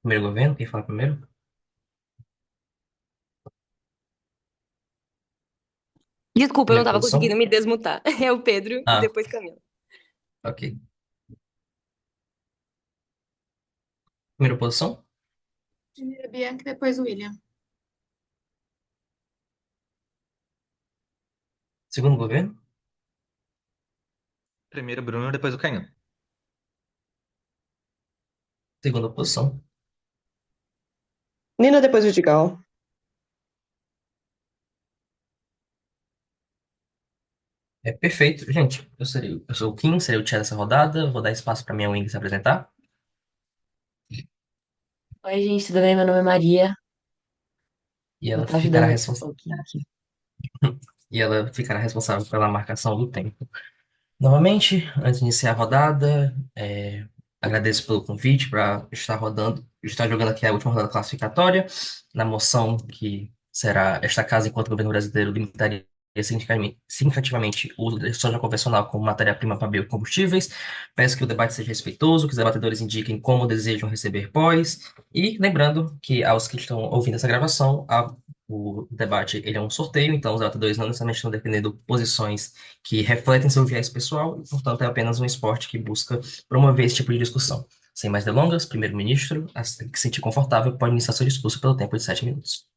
Primeiro governo, quem fala primeiro? Desculpa, eu não Primeira tava conseguindo posição? me desmutar. É o Pedro e Ah, depois Camila. ok. Primeira posição? Primeiro a Bianca, depois o William. Segundo governo? Primeiro o Bruno, depois o Canhão. Segunda posição. Nina depois o Digal. É perfeito. Gente, eu sou o Kim, serei o Tchê dessa rodada. Vou dar espaço para minha Wing se apresentar. Oi, gente, tudo bem? Meu nome é Maria. E Vou ela estar ficará, ajudando um respons... pouquinho aqui. e ela ficará responsável pela marcação do tempo. Novamente, antes de iniciar a rodada, agradeço pelo convite para estar rodando, estar jogando aqui a última rodada classificatória, na moção que será esta casa, enquanto governo brasileiro limitaria significativamente o uso da soja convencional como matéria-prima para biocombustíveis. Peço que o debate seja respeitoso, que os debatedores indiquem como desejam receber pós, e lembrando que aos que estão ouvindo essa gravação, o debate ele é um sorteio, então os debatedores não necessariamente estão defendendo posições que refletem seu viés pessoal e, portanto, é apenas um esporte que busca promover esse tipo de discussão. Sem mais delongas, primeiro-ministro, assim que se sentir confortável, pode iniciar seu discurso pelo tempo de 7 minutos.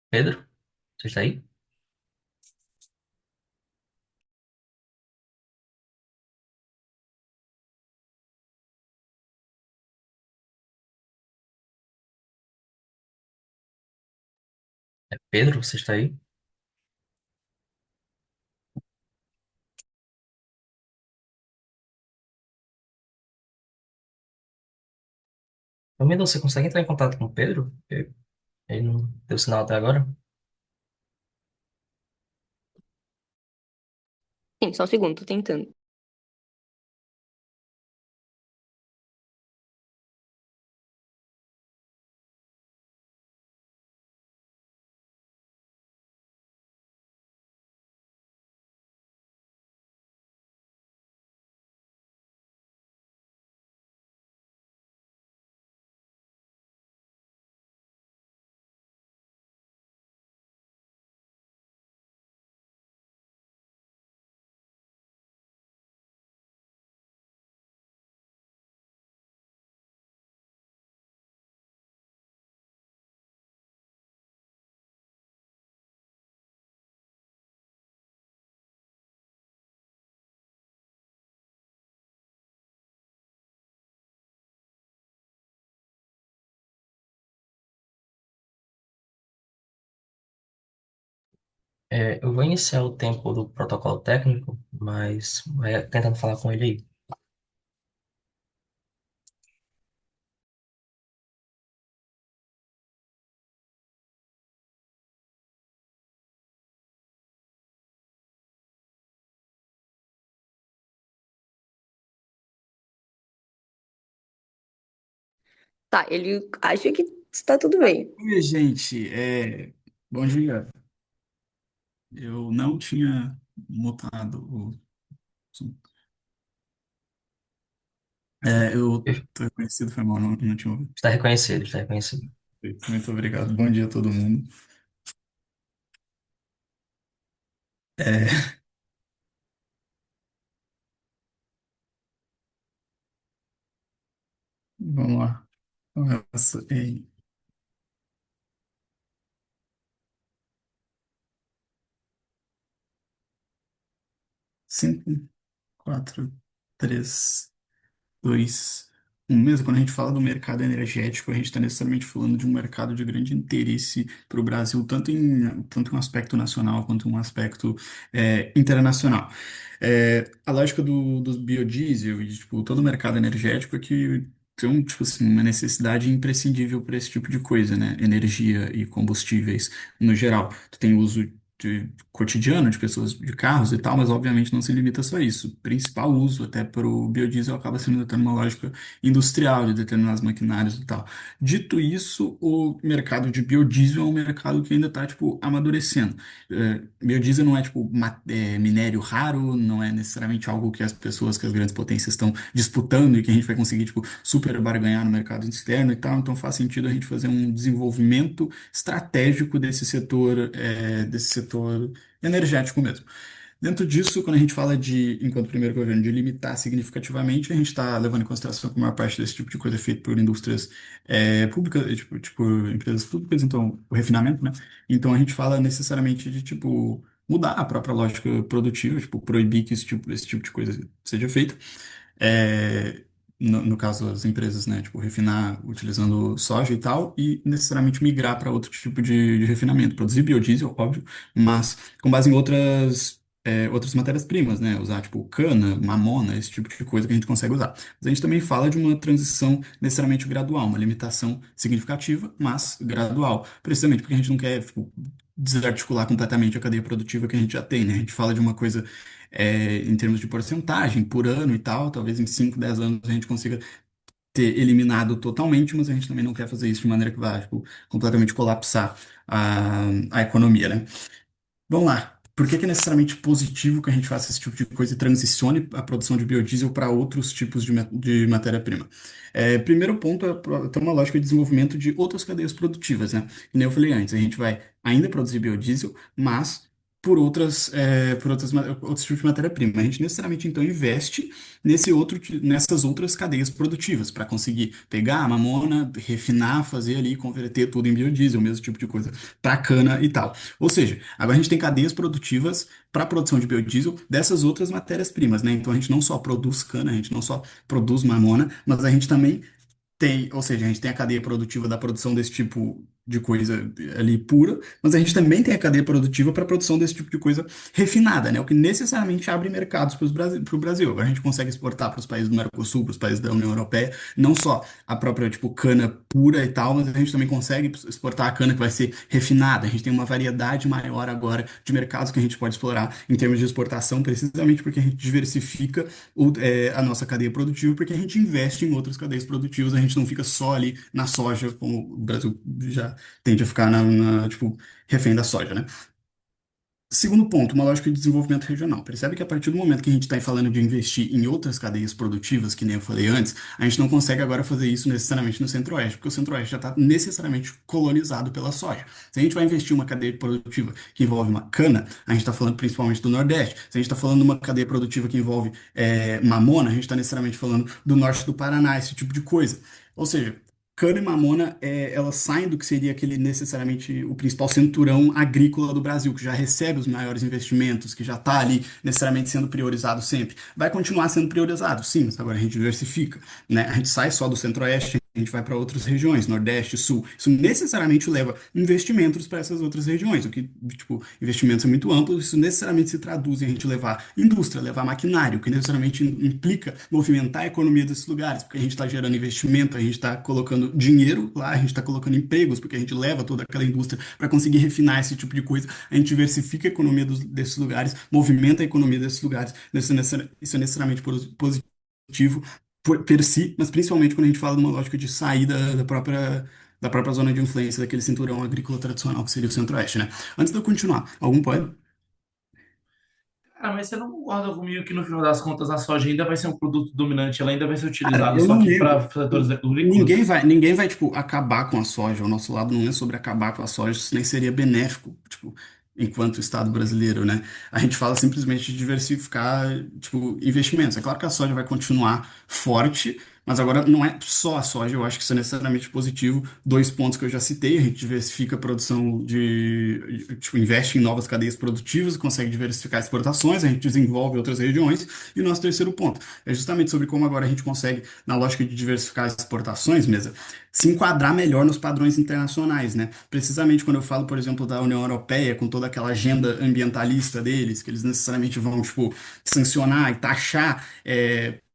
Pedro, você está aí? Pedro, você está aí? Amigo, você consegue entrar em contato com o Pedro? Ele não deu sinal até agora. Sim, só um segundo, tô tentando. Eu vou iniciar o tempo do protocolo técnico, mas vai tentando falar com ele aí. Tá, ele acha que está tudo bem. Oi, gente, bom dia. Eu não tinha mutado o som. Eu tô reconhecido, foi mal, não tinha ouvido. Está reconhecido, está reconhecido. Muito obrigado. Bom dia a todo mundo. É, vamos lá. Começa em 5, 4, 3, 2, mesmo, quando a gente fala do mercado energético, a gente está necessariamente falando de um mercado de grande interesse para o Brasil, tanto em um aspecto nacional quanto em um aspecto internacional. A lógica do biodiesel e tipo, todo o mercado energético é que tem tipo assim, uma necessidade imprescindível para esse tipo de coisa, né? Energia e combustíveis no geral. Tu tem uso cotidiano de pessoas de carros e tal, mas obviamente não se limita só a isso. O principal uso até para o biodiesel acaba sendo até uma lógica industrial de determinados maquinários e tal. Dito isso, o mercado de biodiesel é um mercado que ainda está tipo amadurecendo. Biodiesel não é tipo minério raro, não é necessariamente algo que as pessoas, que as grandes potências estão disputando e que a gente vai conseguir tipo super barganhar no mercado externo e tal. Então faz sentido a gente fazer um desenvolvimento estratégico desse setor energético mesmo. Dentro disso, quando a gente fala de, enquanto primeiro governo, de limitar significativamente, a gente está levando em consideração que a maior parte desse tipo de coisa é feito por indústrias públicas, tipo empresas públicas, então o refinamento, né? Então a gente fala necessariamente de tipo mudar a própria lógica produtiva, tipo proibir que esse tipo de coisa seja feita. É, no caso, as empresas, né, tipo, refinar utilizando soja e tal, e necessariamente migrar para outro tipo de refinamento, produzir biodiesel, óbvio, mas com base em outras matérias-primas, né, usar, tipo, cana, mamona, esse tipo de coisa que a gente consegue usar. Mas a gente também fala de uma transição necessariamente gradual, uma limitação significativa, mas gradual, precisamente porque a gente não quer, tipo, desarticular completamente a cadeia produtiva que a gente já tem, né, a gente fala de uma coisa em termos de porcentagem por ano e tal, talvez em 5 10 anos a gente consiga ter eliminado totalmente, mas a gente também não quer fazer isso de maneira que vai, tipo, completamente colapsar a economia, né? Vamos lá. Por que que é necessariamente positivo que a gente faça esse tipo de coisa e transicione a produção de biodiesel para outros tipos de matéria-prima? Primeiro ponto é ter uma lógica de desenvolvimento de outras cadeias produtivas, né? Que nem eu falei antes, a gente vai ainda produzir biodiesel, mas outros tipos de matéria-prima. A gente necessariamente então investe nessas outras cadeias produtivas para conseguir pegar a mamona, refinar, fazer ali, converter tudo em biodiesel, o mesmo tipo de coisa para cana e tal. Ou seja, agora a gente tem cadeias produtivas para a produção de biodiesel dessas outras matérias-primas, né? Então a gente não só produz cana, a gente não só produz mamona, mas a gente também ou seja, a gente tem a cadeia produtiva da produção desse tipo de coisa ali pura, mas a gente também tem a cadeia produtiva para a produção desse tipo de coisa refinada, né? O que necessariamente abre mercados para o Brasil. Agora a gente consegue exportar para os países do Mercosul, para os países da União Europeia, não só a própria, tipo, cana pura e tal, mas a gente também consegue exportar a cana que vai ser refinada. A gente tem uma variedade maior agora de mercados que a gente pode explorar em termos de exportação, precisamente porque a gente diversifica a nossa cadeia produtiva, porque a gente investe em outras cadeias produtivas, a gente não fica só ali na soja, como o Brasil já tende a ficar tipo, refém da soja, né? Segundo ponto, uma lógica de desenvolvimento regional. Percebe que a partir do momento que a gente está falando de investir em outras cadeias produtivas, que nem eu falei antes, a gente não consegue agora fazer isso necessariamente no Centro-Oeste, porque o Centro-Oeste já está necessariamente colonizado pela soja. Se a gente vai investir em uma cadeia produtiva que envolve uma cana, a gente está falando principalmente do Nordeste. Se a gente está falando de uma cadeia produtiva que envolve mamona, a gente está necessariamente falando do Norte do Paraná, esse tipo de coisa. Ou seja, cana e mamona, elas saem do que seria aquele necessariamente o principal cinturão agrícola do Brasil, que já recebe os maiores investimentos, que já está ali necessariamente sendo priorizado sempre. Vai continuar sendo priorizado, sim, mas agora a gente diversifica, né? A gente sai só do Centro-Oeste, a gente vai para outras regiões, Nordeste, Sul. Isso necessariamente leva investimentos para essas outras regiões, o que, tipo, investimentos é muito amplo, isso necessariamente se traduz em a gente levar indústria, levar maquinário, o que necessariamente implica movimentar a economia desses lugares, porque a gente está gerando investimento, a gente está colocando dinheiro lá, a gente está colocando empregos, porque a gente leva toda aquela indústria para conseguir refinar esse tipo de coisa, a gente diversifica a economia desses lugares, movimenta a economia desses lugares, isso é necessariamente positivo per si, mas principalmente quando a gente fala de uma lógica de sair da própria zona de influência daquele cinturão agrícola tradicional que seria o Centro-Oeste, né? Antes de eu continuar, algum pode? Cara, mas você não concorda comigo que no final das contas a soja ainda vai ser um produto dominante, ela ainda vai ser Cara, utilizada eu só não que para nego. setores Ninguém agrícolas? vai, ninguém vai, tipo, acabar com a soja. O nosso lado não é sobre acabar com a soja, isso nem seria benéfico, tipo, enquanto Estado brasileiro, né? A gente fala simplesmente de diversificar, tipo, investimentos. É claro que a soja vai continuar forte, Mas agora não é só a soja, eu acho que isso é necessariamente positivo. Dois pontos que eu já citei, a gente diversifica a produção tipo, investe em novas cadeias produtivas, consegue diversificar exportações, a gente desenvolve outras regiões. E o nosso terceiro ponto é justamente sobre como agora a gente consegue, na lógica de diversificar as exportações, mesa, se enquadrar melhor nos padrões internacionais, né? Precisamente quando eu falo, por exemplo, da União Europeia, com toda aquela agenda ambientalista deles, que eles necessariamente vão, tipo, sancionar e taxar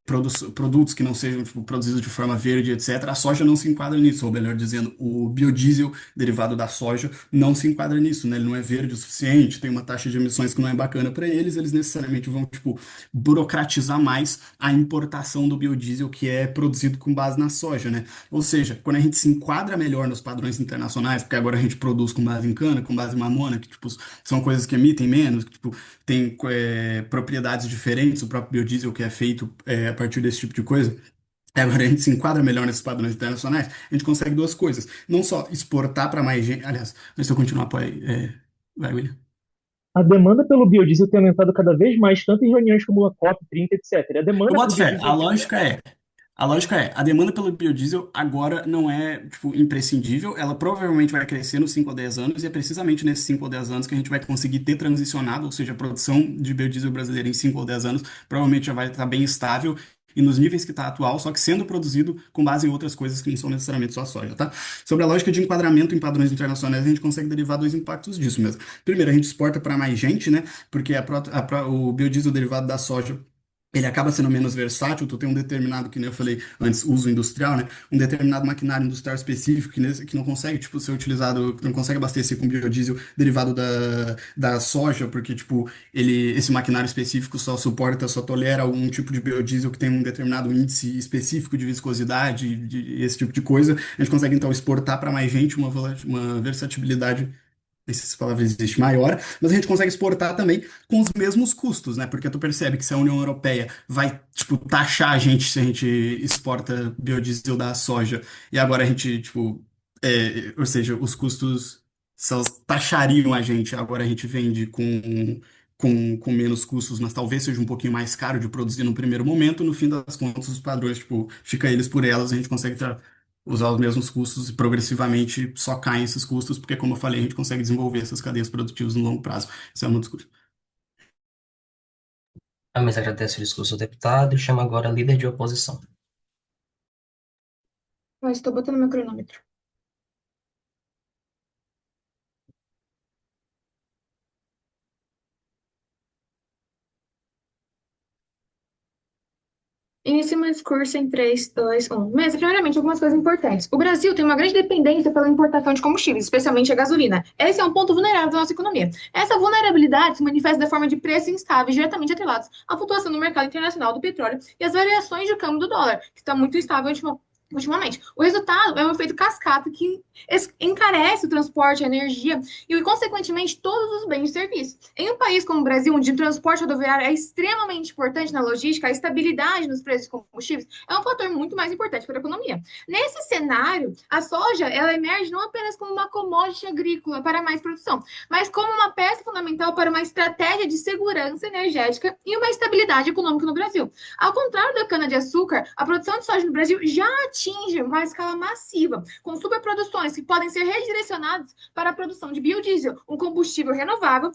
produtos que não sejam tipo, produzidos de forma verde, etc. A soja não se enquadra nisso, ou melhor dizendo, o biodiesel derivado da soja não se enquadra nisso, né? Ele não é verde o suficiente, tem uma taxa de emissões que não é bacana para eles, eles necessariamente vão, tipo, burocratizar mais a importação do biodiesel que é produzido com base na soja, né? Ou seja, quando a gente se enquadra melhor nos padrões internacionais, porque agora a gente produz com base em cana, com base em mamona, que, tipo, são coisas que emitem menos, que, tipo, tem propriedades diferentes, o próprio biodiesel que é feito a partir desse tipo de coisa. E agora a gente se enquadra melhor nesses padrões internacionais, a gente consegue duas coisas. Não só exportar para mais gente. Aliás, antes de eu continuar, pode, vai, William. A demanda pelo biodiesel tem aumentado cada vez mais, tanto em reuniões como a COP30, etc. A Eu demanda por boto fé. biodiesel A demanda pelo biodiesel agora não é, tipo, imprescindível. Ela provavelmente vai crescer nos 5 ou 10 anos, e é precisamente nesses 5 ou 10 anos que a gente vai conseguir ter transicionado, ou seja, a produção de biodiesel brasileira em 5 ou 10 anos provavelmente já vai estar bem estável e nos níveis que está atual, só que sendo produzido com base em outras coisas que não são necessariamente só a soja, tá? Sobre a lógica de enquadramento em padrões internacionais, a gente consegue derivar dois impactos disso mesmo. Primeiro, a gente exporta para mais gente, né? Porque o biodiesel derivado da soja ele acaba sendo menos versátil, tu tem um determinado, que nem eu falei antes, uso industrial, né? Um determinado maquinário industrial específico que não consegue, tipo, ser utilizado, que não consegue abastecer com biodiesel derivado da soja, porque, tipo, esse maquinário específico só suporta, só tolera algum tipo de biodiesel que tem um determinado índice específico de viscosidade, esse tipo de coisa. A gente consegue, então, exportar para mais gente uma versatilidade, não sei se essa palavra existe, maior, mas a gente consegue exportar também com os mesmos custos, né? Porque tu percebe que se a União Europeia vai, tipo, taxar a gente se a gente exporta biodiesel da soja, e agora a gente, tipo, ou seja, os custos só taxariam a gente, agora a gente vende com menos custos, mas talvez seja um pouquinho mais caro de produzir no primeiro momento, no fim das contas, os padrões, tipo, fica eles por elas, a gente consegue usar os mesmos custos e progressivamente só caem esses custos, porque, como eu falei, a gente consegue desenvolver essas cadeias produtivas no longo prazo. Isso é um discurso. A mesa agradece o discurso do deputado e chama agora a líder de oposição. Estou botando meu cronômetro. Inicie meu discurso em 3, 2, 1. Mas, primeiramente, algumas coisas importantes. O Brasil tem uma grande dependência pela importação de combustíveis, especialmente a gasolina. Esse é um ponto vulnerável da nossa economia. Essa vulnerabilidade se manifesta da forma de preços instáveis, diretamente atrelados à flutuação no mercado internacional do petróleo e às variações de câmbio do dólar, que está muito instável ultimamente. O resultado é um efeito cascata que encarece o transporte, a energia e, consequentemente, todos os bens e serviços. Em um país como o Brasil, onde o transporte rodoviário é extremamente importante na logística, a estabilidade nos preços de combustíveis é um fator muito mais importante para a economia. Nesse cenário, a soja ela emerge não apenas como uma commodity agrícola para mais produção, mas como uma peça fundamental para uma estratégia de segurança energética e uma estabilidade econômica no Brasil. Ao contrário da cana-de-açúcar, a produção de soja no Brasil já atinge uma escala massiva, com superproduções que podem ser redirecionadas para a produção de biodiesel, um combustível renovável.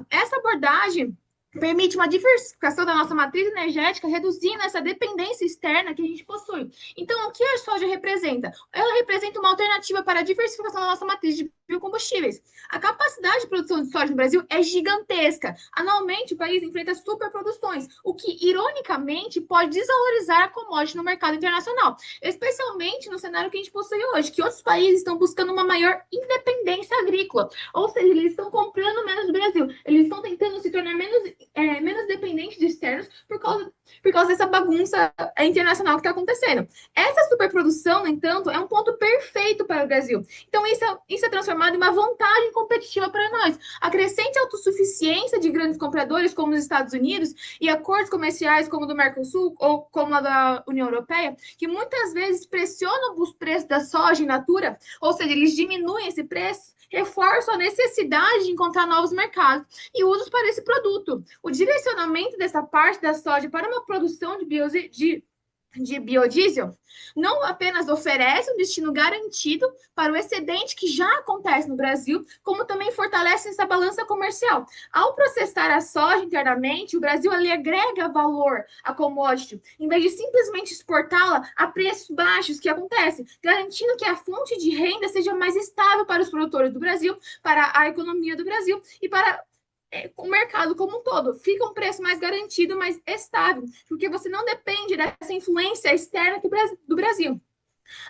Essa abordagem permite uma diversificação da nossa matriz energética, reduzindo essa dependência externa que a gente possui. Então, o que a soja representa? Ela representa uma alternativa para a diversificação da nossa matriz de biocombustíveis. A capacidade de produção de soja no Brasil é gigantesca. Anualmente, o país enfrenta superproduções, o que, ironicamente, pode desvalorizar a commodity no mercado internacional, especialmente no cenário que a gente possui hoje, que outros países estão buscando uma maior independência agrícola, ou seja, eles estão comprando menos do Brasil, eles estão tentando se tornar menos dependentes de externos por causa dessa bagunça internacional que está acontecendo. Essa superprodução, no entanto, é um ponto perfeito para o Brasil. Então, isso é transformado em uma vantagem competitiva para nós. A crescente autossuficiência de grandes compradores, como os Estados Unidos, e acordos comerciais como o do Mercosul ou como a da União Europeia, que muitas vezes pressionam os preços da soja in natura, ou seja, eles diminuem esse preço, reforçam a necessidade de encontrar novos mercados e usos para esse produto. O direcionamento dessa parte da soja para uma produção de de biodiesel não apenas oferece um destino garantido para o excedente que já acontece no Brasil, como também fortalece essa balança comercial. Ao processar a soja internamente, o Brasil ali agrega valor à commodity, em vez de simplesmente exportá-la a preços baixos, que acontece, garantindo que a fonte de renda seja mais estável para os produtores do Brasil, para a economia do Brasil e para o mercado como um todo. Fica um preço mais garantido, mais estável, porque você não depende dessa influência externa do Brasil.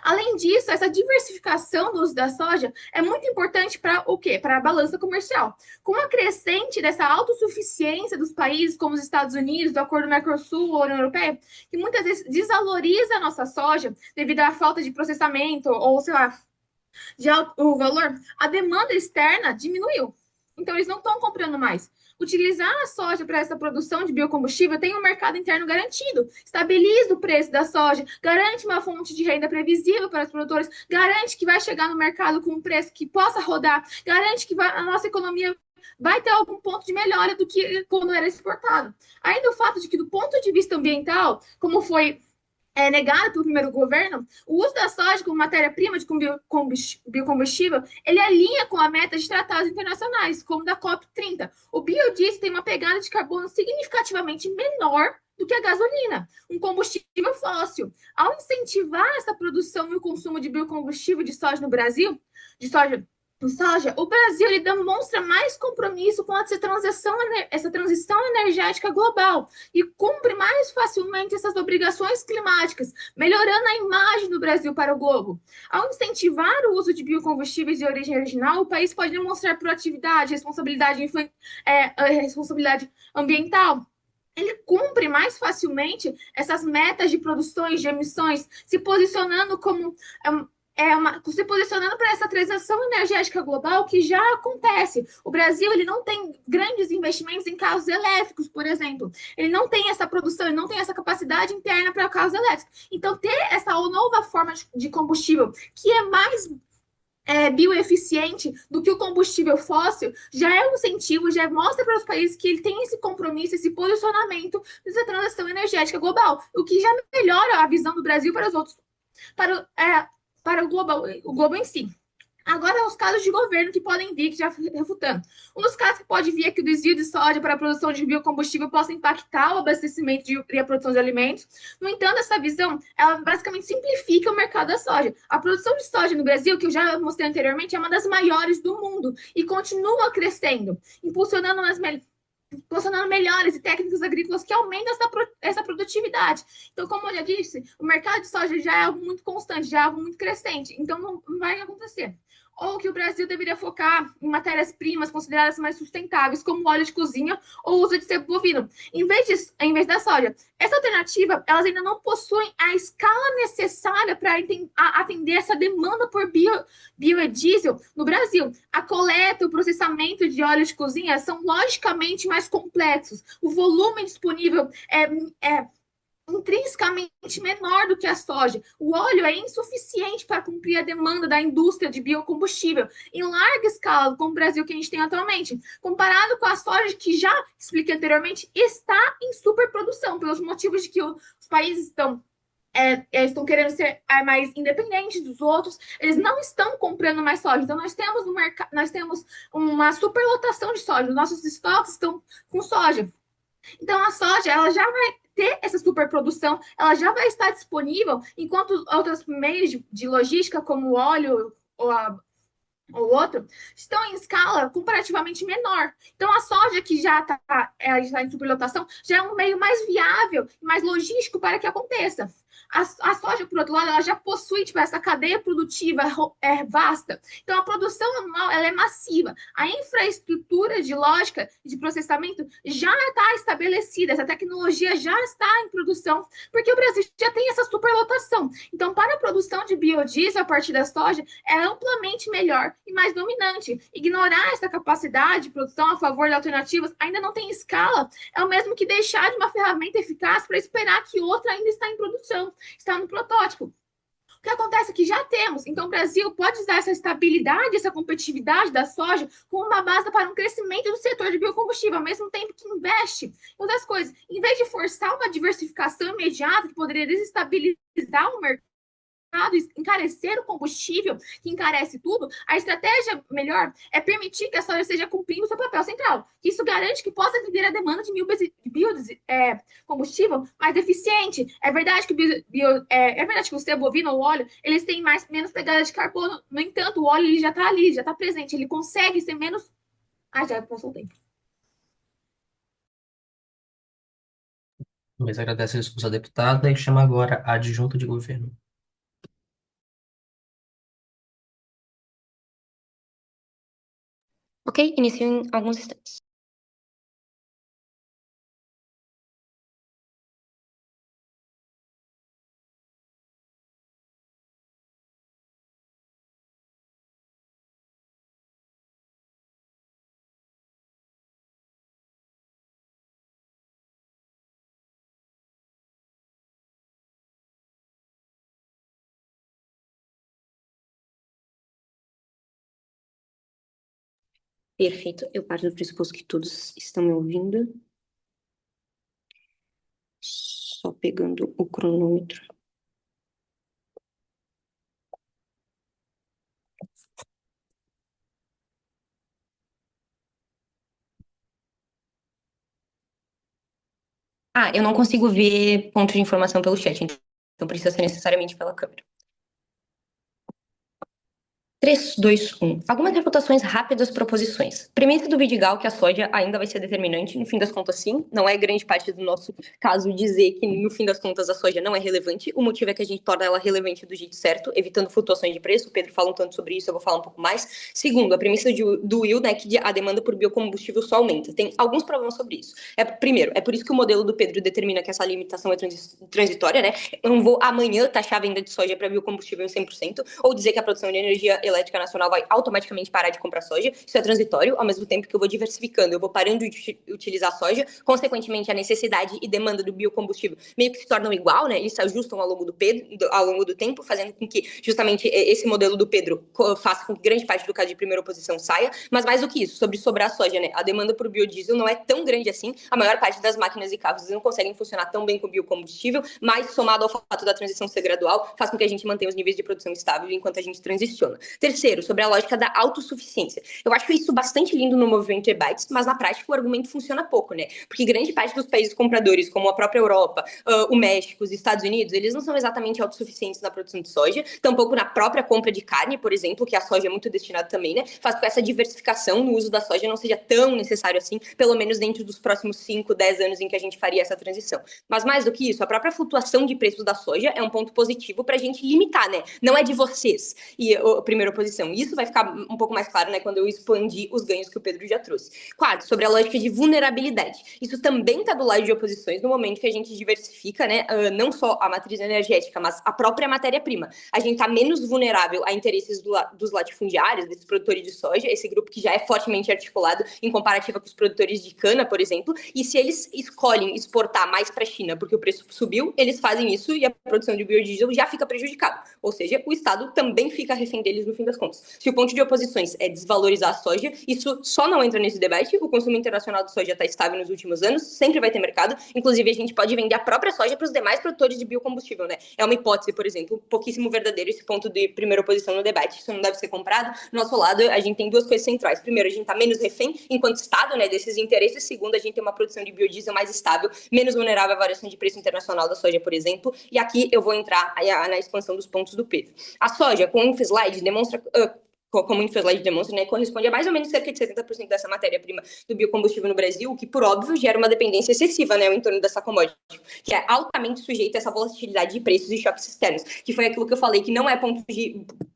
Além disso, essa diversificação do uso da soja é muito importante para o quê? Para a balança comercial. Com a crescente dessa autossuficiência dos países como os Estados Unidos, do Acordo Mercosul ou União Europeia, que muitas vezes desvaloriza a nossa soja devido à falta de processamento ou, sei lá, o valor, a demanda externa diminuiu. Então, eles não estão comprando mais. Utilizar a soja para essa produção de biocombustível tem um mercado interno garantido, estabiliza o preço da soja, garante uma fonte de renda previsível para os produtores, garante que vai chegar no mercado com um preço que possa rodar, garante que a nossa economia vai ter algum ponto de melhora do que quando era exportado. Ainda o fato de que, do ponto de vista ambiental, como foi negado pelo primeiro governo, o uso da soja como matéria-prima de biocombustível, ele alinha com a meta de tratados internacionais, como da COP30. O biodiesel tem uma pegada de carbono significativamente menor do que a gasolina, um combustível fóssil. Ao incentivar essa produção e o consumo de biocombustível de soja no Brasil, de soja, o Brasil ele demonstra mais compromisso com essa transição energética global e cumpre mais facilmente essas obrigações climáticas, melhorando a imagem do Brasil para o globo. Ao incentivar o uso de biocombustíveis de origem original, o país pode demonstrar proatividade, responsabilidade ambiental. Ele cumpre mais facilmente essas metas de produções de emissões, se posicionando como se posicionando para essa transição energética global que já acontece. O Brasil ele não tem grandes investimentos em carros elétricos, por exemplo. Ele não tem essa produção, ele não tem essa capacidade interna para carros elétricos. Então, ter essa nova forma de combustível que é mais bioeficiente do que o combustível fóssil, já é um incentivo, já mostra para os países que ele tem esse compromisso, esse posicionamento nessa transição energética global, o que já melhora a visão do Brasil para os outros, para o globo em si. Agora, os casos de governo que podem vir, que já refutando. Um dos casos que pode vir é que o desvio de soja para a produção de biocombustível possa impactar o abastecimento e a produção de alimentos. No entanto, essa visão, ela basicamente simplifica o mercado da soja. A produção de soja no Brasil, que eu já mostrei anteriormente, é uma das maiores do mundo e continua crescendo, impulsionando melhores e técnicas agrícolas que aumentam essa produtividade. Então, como eu já disse, o mercado de soja já é algo muito constante, já é algo muito crescente. Então, não vai acontecer. Ou que o Brasil deveria focar em matérias-primas consideradas mais sustentáveis, como óleo de cozinha ou uso de sebo bovino, em vez da soja. Essa alternativa, elas ainda não possuem a escala necessária para atender essa demanda por biodiesel no Brasil. A coleta e o processamento de óleo de cozinha são logicamente mais complexos. O volume disponível é intrinsecamente menor do que a soja. O óleo é insuficiente para cumprir a demanda da indústria de biocombustível em larga escala, como o Brasil que a gente tem atualmente, comparado com a soja que já expliquei anteriormente, está em superprodução, pelos motivos de que os países estão querendo ser mais independentes dos outros, eles não estão comprando mais soja. Então, nós temos uma superlotação de soja, os nossos estoques estão com soja. Então, a soja, ela já vai ter essa superprodução, ela já vai estar disponível, enquanto outros meios de logística, como o óleo ou outro, estão em escala comparativamente menor. Então, a soja que já está em superlotação já é um meio mais viável e mais logístico para que aconteça. A soja, por outro lado, ela já possui essa cadeia produtiva vasta. Então, a produção anual ela é massiva. A infraestrutura de lógica e de processamento já está estabelecida. Essa tecnologia já está em produção, porque o Brasil já tem essa superlotação. Então, para a produção de biodiesel a partir da soja, é amplamente melhor e mais dominante. Ignorar essa capacidade de produção a favor de alternativas ainda não tem escala. É o mesmo que deixar de uma ferramenta eficaz para esperar que outra ainda está em produção, está no protótipo. que acontece é que já temos. Então, o Brasil pode usar essa estabilidade, essa competitividade da soja como uma base para um crescimento do setor de biocombustível, ao mesmo tempo que investe em outras coisas. Em vez de forçar uma diversificação imediata que poderia desestabilizar o mercado, encarecer o combustível, que encarece tudo, a estratégia melhor é permitir que a soja seja cumprindo seu papel central. Isso garante que possa atender a demanda de biocombustível mais eficiente. É verdade que é verdade que o sebo bovino ou o óleo, eles têm menos pegada de carbono. No entanto, o óleo ele já está ali, já está presente. Ele consegue ser menos. Ah, já passou o tempo. A mesa agradece a discussão da deputada e chama agora a adjunta de governo. Ok, inicio em alguns instantes. Perfeito, eu parto do pressuposto que todos estão me ouvindo. Só pegando o cronômetro. Ah, eu não consigo ver ponto de informação pelo chat, então precisa ser necessariamente pela câmera. 3, 2, 1. Algumas refutações rápidas proposições. Premissa do Vidigal que a soja ainda vai ser determinante, no fim das contas sim, não é grande parte do nosso caso dizer que no fim das contas a soja não é relevante, o motivo é que a gente torna ela relevante do jeito certo, evitando flutuações de preço, o Pedro fala um tanto sobre isso, eu vou falar um pouco mais. Segundo, a premissa do Will, né, que a demanda por biocombustível só aumenta, tem alguns problemas sobre isso. Primeiro, é por isso que o modelo do Pedro determina que essa limitação é transitória, né, eu não vou amanhã taxar a venda de soja para biocombustível em 100%, ou dizer que a produção de energia elétrica nacional vai automaticamente parar de comprar soja. Isso é transitório, ao mesmo tempo que eu vou diversificando, eu vou parando de utilizar soja, consequentemente a necessidade e demanda do biocombustível meio que se tornam igual, né? Eles se ajustam ao longo do tempo, fazendo com que justamente esse modelo do Pedro faça com que grande parte do caso de primeira oposição saia, mas mais do que isso, sobre sobrar soja, né? A demanda por biodiesel não é tão grande assim, a maior parte das máquinas e carros não conseguem funcionar tão bem com biocombustível, mas somado ao fato da transição ser gradual, faz com que a gente mantenha os níveis de produção estável enquanto a gente transiciona. Terceiro, sobre a lógica da autossuficiência. Eu acho isso bastante lindo no movimento Debates, mas na prática o argumento funciona pouco, né? Porque grande parte dos países compradores, como a própria Europa, o México, os Estados Unidos, eles não são exatamente autossuficientes na produção de soja, tampouco na própria compra de carne, por exemplo, que a soja é muito destinada também, né? Faz com que essa diversificação no uso da soja não seja tão necessário assim, pelo menos dentro dos próximos 5, 10 anos em que a gente faria essa transição. Mas mais do que isso, a própria flutuação de preços da soja é um ponto positivo para a gente limitar, né? Não é de vocês e a primeira oposição. Isso vai ficar um pouco mais claro, né, quando eu expandir os ganhos que o Pedro já trouxe. Quarto, sobre a lógica de vulnerabilidade. Isso também está do lado de oposições no momento que a gente diversifica, né, não só a matriz energética, mas a própria matéria-prima. A gente está menos vulnerável a interesses dos latifundiários, desses produtores de soja, esse grupo que já é fortemente articulado em comparativa com os produtores de cana, por exemplo, e se eles escolhem exportar mais para a China porque o preço subiu, eles fazem isso e a produção de biodiesel já fica prejudicada. Ou seja, o Estado também fica refém deles no fim das contas. Se o ponto de oposições é desvalorizar a soja, isso só não entra nesse debate. O consumo internacional de soja está estável nos últimos anos, sempre vai ter mercado. Inclusive, a gente pode vender a própria soja para os demais produtores de biocombustível, né? É uma hipótese, por exemplo, pouquíssimo verdadeiro esse ponto de primeira oposição no debate. Isso não deve ser comprado. Do nosso lado, a gente tem duas coisas centrais. Primeiro, a gente está menos refém enquanto Estado, né, desses interesses. Segundo, a gente tem uma produção de biodiesel mais estável, menos vulnerável à variação de preço internacional da soja, por exemplo. E aqui eu vou entrar na expansão dos pontos do Pedro. A soja, com o InfoSlide, demonstra... como o InfoSlide demonstra, né, corresponde a mais ou menos cerca de 70% dessa matéria-prima do biocombustível no Brasil, o que, por óbvio, gera uma dependência excessiva, né, em torno dessa commodity, que é altamente sujeita a essa volatilidade de preços e choques externos, que foi aquilo que eu falei, que não é ponto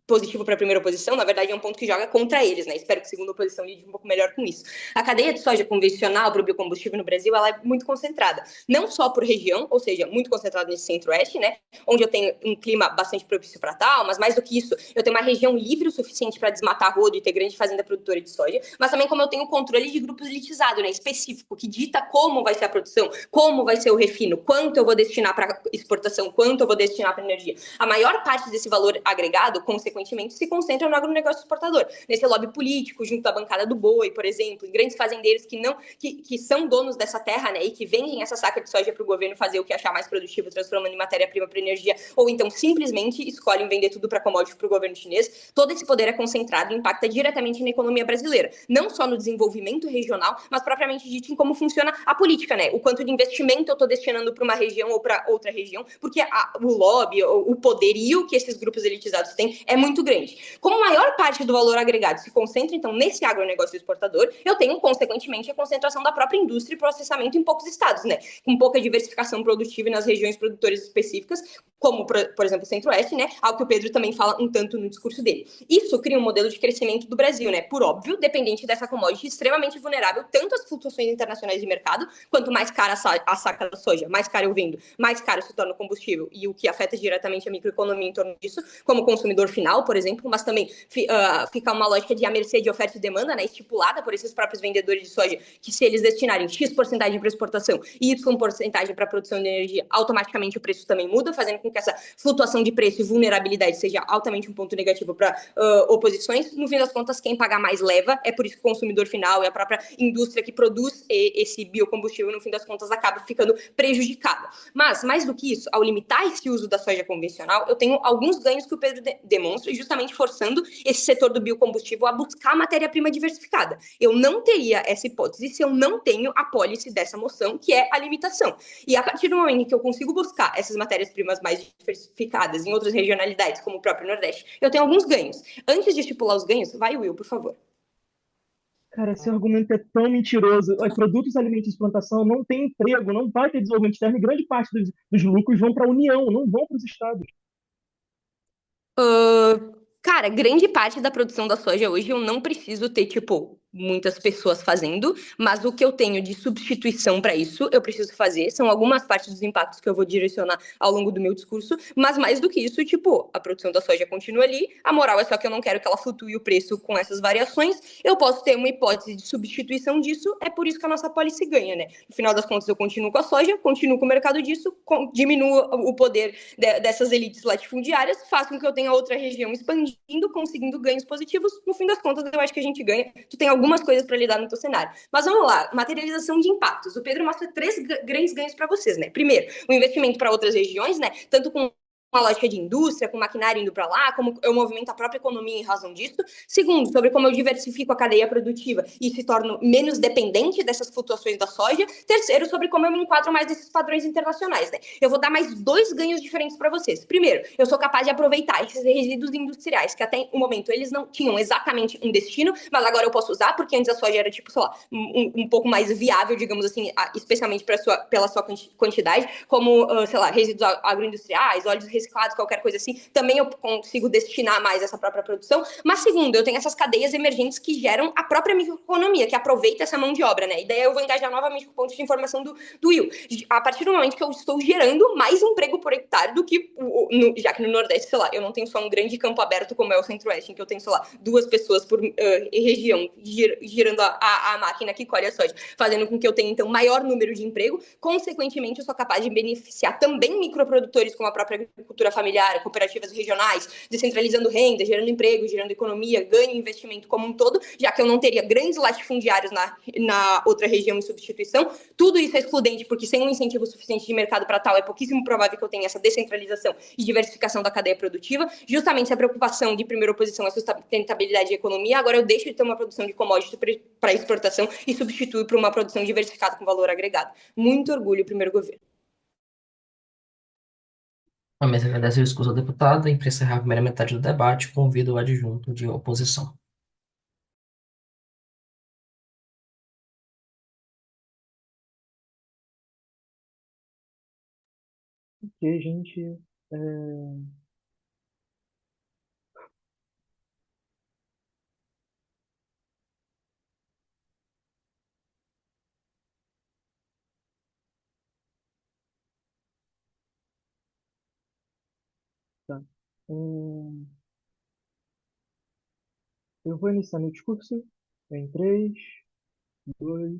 positivo para a primeira oposição, na verdade é um ponto que joga contra eles, né, espero que a segunda oposição lide um pouco melhor com isso. A cadeia de soja convencional para o biocombustível no Brasil, ela é muito concentrada, não só por região, ou seja, muito concentrada nesse centro-oeste, né, onde eu tenho um clima bastante propício para tal, mas mais do que isso, eu tenho uma região livre o suficiente para para desmatar rodo e ter grande fazenda produtora de soja, mas também como eu tenho controle de grupos elitizados, né, específico, que dita como vai ser a produção, como vai ser o refino, quanto eu vou destinar para exportação, quanto eu vou destinar para energia. A maior parte desse valor agregado, consequentemente, se concentra no agronegócio exportador, nesse lobby político, junto à bancada do boi, por exemplo, em grandes fazendeiros que são donos dessa terra, né, e que vendem essa saca de soja para o governo fazer o que achar mais produtivo, transformando em matéria-prima para energia, ou então simplesmente escolhem vender tudo para commodity para o governo chinês. Todo esse poder é concentrado e impacta diretamente na economia brasileira, não só no desenvolvimento regional, mas propriamente dito em como funciona a política, né? O quanto de investimento eu estou destinando para uma região ou para outra região, porque o lobby, o poderio que esses grupos elitizados têm é muito grande. Como a maior parte do valor agregado se concentra, então, nesse agronegócio exportador, eu tenho, consequentemente, a concentração da própria indústria e processamento em poucos estados, né? Com pouca diversificação produtiva nas regiões produtoras específicas, como, por exemplo, o Centro-Oeste, né? Algo que o Pedro também fala um tanto no discurso dele. Isso cria um modelo de crescimento do Brasil, né? Por óbvio, dependente dessa commodity extremamente vulnerável tanto às flutuações internacionais de mercado, quanto mais cara a saca da soja, mais caro eu vendo, mais caro se torna o combustível, e o que afeta diretamente a microeconomia em torno disso, como consumidor final, por exemplo, mas também fica uma lógica de a mercê de oferta e demanda, né? Estipulada por esses próprios vendedores de soja, que se eles destinarem X porcentagem para exportação e Y porcentagem para produção de energia, automaticamente o preço também muda, fazendo com que essa flutuação de preço e vulnerabilidade seja altamente um ponto negativo para oposições. No fim das contas, quem pagar mais leva, é por isso que o consumidor final e a própria indústria que produz esse biocombustível, no fim das contas, acaba ficando prejudicada. Mas, mais do que isso, ao limitar esse uso da soja convencional, eu tenho alguns ganhos que o Pedro demonstra, justamente forçando esse setor do biocombustível a buscar matéria-prima diversificada. Eu não teria essa hipótese se eu não tenho a pólice dessa moção, que é a limitação. E a partir do momento em que eu consigo buscar essas matérias-primas mais diversificadas em outras regionalidades, como o próprio Nordeste, eu tenho alguns ganhos. Antes de estipular os ganhos, vai, Will, por favor. Cara, esse argumento é tão mentiroso. Os produtos alimentícios de plantação não tem emprego, não vai ter desenvolvimento externo e grande parte dos lucros vão para a União, não vão para os estados. Cara, grande parte da produção da soja hoje eu não preciso ter, tipo, muitas pessoas fazendo, mas o que eu tenho de substituição para isso eu preciso fazer. São algumas partes dos impactos que eu vou direcionar ao longo do meu discurso, mas mais do que isso, tipo, a produção da soja continua ali, a moral é só que eu não quero que ela flutue o preço com essas variações, eu posso ter uma hipótese de substituição disso, é por isso que a nossa policy ganha, né? No final das contas, eu continuo com a soja, continuo com o mercado disso, diminuo o poder dessas elites latifundiárias, faz com que eu tenha outra região expandindo, conseguindo ganhos positivos. No fim das contas, eu acho que a gente ganha. Tu tem algumas coisas para lidar no teu cenário. Mas vamos lá, materialização de impactos. O Pedro mostra três grandes ganhos para vocês, né? Primeiro, o investimento para outras regiões, né? Tanto com uma lógica de indústria, com maquinário indo para lá, como eu movimento a própria economia em razão disso. Segundo, sobre como eu diversifico a cadeia produtiva e se torno menos dependente dessas flutuações da soja. Terceiro, sobre como eu me enquadro mais nesses padrões internacionais, né? Eu vou dar mais dois ganhos diferentes para vocês. Primeiro, eu sou capaz de aproveitar esses resíduos industriais, que até o momento eles não tinham exatamente um destino, mas agora eu posso usar, porque antes a soja era, tipo, sei lá, um pouco mais viável, digamos assim, especialmente pela sua quantidade, como, sei lá, resíduos agroindustriais, óleos reciclados, qualquer coisa assim, também eu consigo destinar mais essa própria produção. Mas segundo, eu tenho essas cadeias emergentes que geram a própria microeconomia, que aproveita essa mão de obra, né? E daí eu vou engajar novamente com o ponto de informação do Will. A partir do momento que eu estou gerando mais emprego por hectare do que, já que no Nordeste, sei lá, eu não tenho só um grande campo aberto como é o Centro-Oeste, em que eu tenho, sei lá, 2 pessoas por região girando a máquina que colhe a soja, fazendo com que eu tenha, então, maior número de emprego. Consequentemente, eu sou capaz de beneficiar também microprodutores como a própria agricultura familiar, cooperativas regionais, descentralizando renda, gerando emprego, gerando economia, ganho investimento como um todo, já que eu não teria grandes latifundiários na outra região em substituição. Tudo isso é excludente, porque sem um incentivo suficiente de mercado para tal, é pouquíssimo provável que eu tenha essa descentralização e diversificação da cadeia produtiva. Justamente se a preocupação de primeira oposição é a sustentabilidade da economia, agora eu deixo de ter uma produção de commodity para exportação e substituo por uma produção diversificada com valor agregado. Muito orgulho, primeiro governo. A mesa agradece o discurso do deputado e, para encerrar a primeira metade do debate, convido o adjunto de oposição. Porque, gente, é, tá. Hum, Eu vou iniciar meu discurso em 3, 2.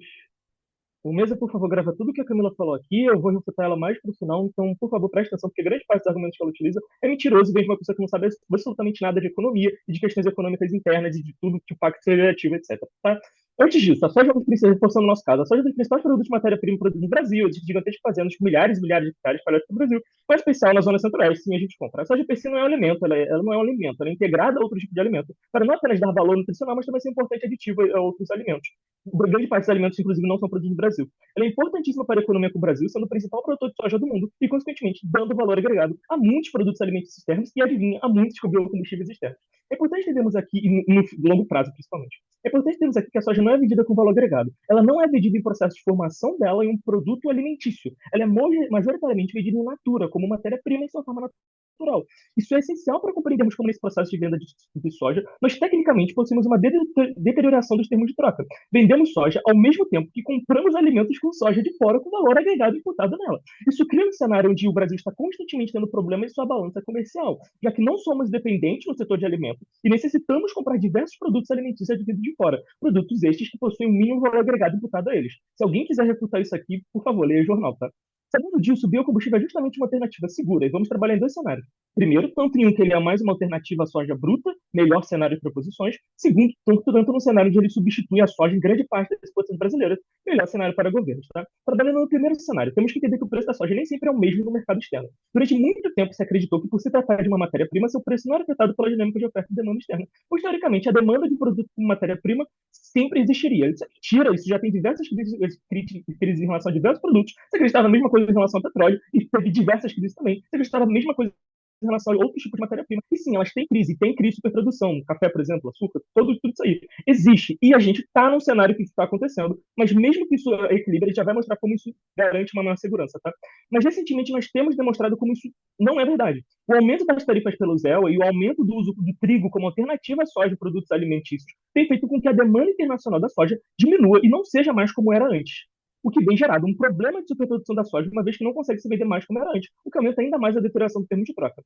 O Mesa, por favor, grava tudo que a Camila falou aqui. Eu vou refutar ela mais pro final, então, por favor, preste atenção, porque grande parte dos argumentos que ela utiliza é mentiroso e vem de uma pessoa que não sabe absolutamente nada de economia e de questões econômicas internas e de tudo que o pacto relativo, etc. Tá? Antes disso, a soja, reforçando o nosso caso, a soja é um dos principais produtos de matéria-prima produzidos no Brasil, existem gigantescas fazendas com milhares e milhares de hectares espalhados pelo Brasil, mas especial na zona centro-oeste, sim, a gente compra. A soja per si não é um alimento, ela não é um alimento, ela é integrada a outro tipo de alimento, para não apenas dar valor nutricional, mas também ser um importante aditivo a outros alimentos. Grande parte dos alimentos, inclusive, não são produzidos no Brasil. Ela é importantíssima para a economia do Brasil, sendo o principal produtor de soja do mundo e, consequentemente, dando valor agregado a muitos produtos alimentícios externos e, adivinha, a muitos biocombustíveis externos. É importante termos aqui, no longo prazo, principalmente, é importante termos aqui que a soja não é vendida com valor agregado. Ela não é vendida em processo de formação dela em um produto alimentício. Ela é majoritariamente vendida em natura, como matéria-prima em sua forma natural. Isso é essencial para compreendermos como nesse processo de venda de soja, nós tecnicamente possuímos uma deterioração dos termos de troca. Vendemos soja ao mesmo tempo que compramos alimentos com soja de fora com valor agregado imputado nela. Isso cria um cenário onde o Brasil está constantemente tendo problemas em sua balança comercial, já que não somos dependentes no setor de alimentos e necessitamos comprar diversos produtos alimentícios advindos de fora, produtos estes que possuem um mínimo valor agregado imputado a eles. Se alguém quiser refutar isso aqui, por favor, leia o jornal, tá? Sabendo disso, o biocombustível é justamente uma alternativa segura, e vamos trabalhar em dois cenários. Primeiro, tanto em um que ele é mais uma alternativa à soja bruta, melhor cenário de proposições. Segundo, tanto no cenário onde ele substitui a soja em grande parte das exportações brasileiras, melhor cenário para governos. Tá? Trabalhando no primeiro cenário, temos que entender que o preço da soja nem sempre é o mesmo no mercado externo. Durante muito tempo se acreditou que, por se tratar de uma matéria-prima, seu preço não era afetado pela dinâmica de oferta e demanda externa. Pois, teoricamente, a demanda de um produto como matéria-prima sempre existiria. Isso é mentira, isso já tem diversas crises em relação a diversos produtos. Se acreditava a mesma coisa em relação ao petróleo, e teve diversas crises também. Se acreditava a mesma coisa em relação a outros tipos de matéria-prima. E sim, elas têm crise. Tem crise de superprodução. Café, por exemplo, açúcar, tudo isso aí. Existe. E a gente está num cenário que isso está acontecendo. Mas mesmo que isso equilibre, a gente já vai mostrar como isso garante uma maior segurança. Tá? Mas recentemente nós temos demonstrado como isso não é verdade. O aumento das tarifas pelo ZEL e o aumento do uso do trigo como alternativa à soja e produtos alimentícios tem feito com que a demanda internacional da soja diminua e não seja mais como era antes. O que vem gerado um problema de superprodução da soja, uma vez que não consegue se vender mais como era antes, o que aumenta ainda mais a deterioração do termo de troca.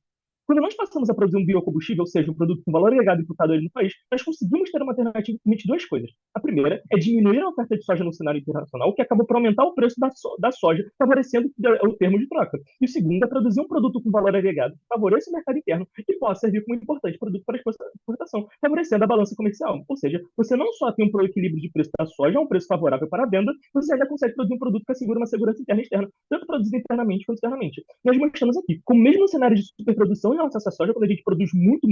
Quando nós passamos a produzir um biocombustível, ou seja, um produto com valor agregado imputado a ele no país, nós conseguimos ter uma alternativa que permite duas coisas. A primeira é diminuir a oferta de soja no cenário internacional, o que acaba por aumentar o preço da soja, favorecendo o termo de troca. E o segundo é produzir um produto com valor agregado que favoreça o mercado interno e possa servir como um importante produto para exportação, favorecendo a balança comercial. Ou seja, você não só tem um equilíbrio de preço da soja, um preço favorável para a venda, você ainda consegue produzir um produto que assegura uma segurança interna e externa, tanto produzido internamente quanto externamente. Nós mostramos aqui, como mesmo no cenário de superprodução em relação a essa soja, quando a gente produz muito,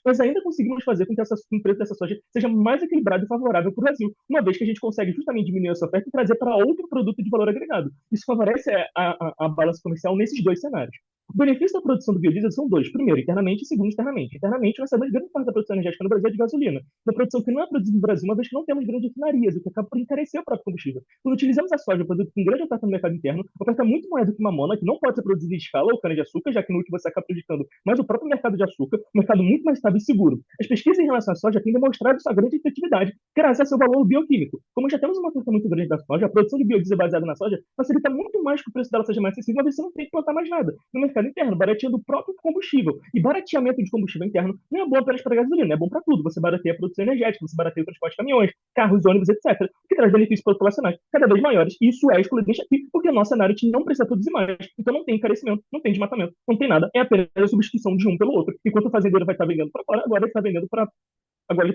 nós ainda conseguimos fazer com que o preço dessa soja seja mais equilibrado e favorável para o Brasil, uma vez que a gente consegue justamente diminuir essa oferta e trazer para outro produto de valor agregado. Isso favorece a balança comercial nesses dois cenários. O benefício da produção do biodiesel são dois. Primeiro, internamente, e segundo, externamente. Internamente, nós sabemos que grande parte da produção energética no Brasil é de gasolina. Uma produção que não é produzida no Brasil, uma vez que não temos grandes refinarias, o que acaba por encarecer o próprio combustível. Quando utilizamos a soja, um produto com grande oferta no mercado interno, oferta muito maior do que mamona, que não pode ser produzida em escala ou cana-de-açúcar, já que no último você acaba prejudicando mais o próprio mercado de açúcar, um mercado muito mais estável e seguro. As pesquisas em relação à soja têm demonstrado sua grande efetividade, graças ao seu valor bioquímico. Como já temos uma oferta muito grande da soja, a produção de biodiesel baseada na soja facilita muito mais que o preço dela seja mais acessível, uma vez que você não tem que plantar mais nada no mercado interno, barateando o próprio combustível. E barateamento de combustível interno não é bom apenas para gasolina, é bom para tudo. Você barateia a produção energética, você barateia o transporte de caminhões, carros, ônibus, etc., o que traz benefícios populacionais cada vez maiores. E isso é excludente aqui, porque o nosso cenário não precisa produzir mais. Então não tem encarecimento, não tem desmatamento, não tem nada. É apenas a substituição de um pelo outro. Enquanto o fazendeiro vai estar vendendo para fora, agora ele está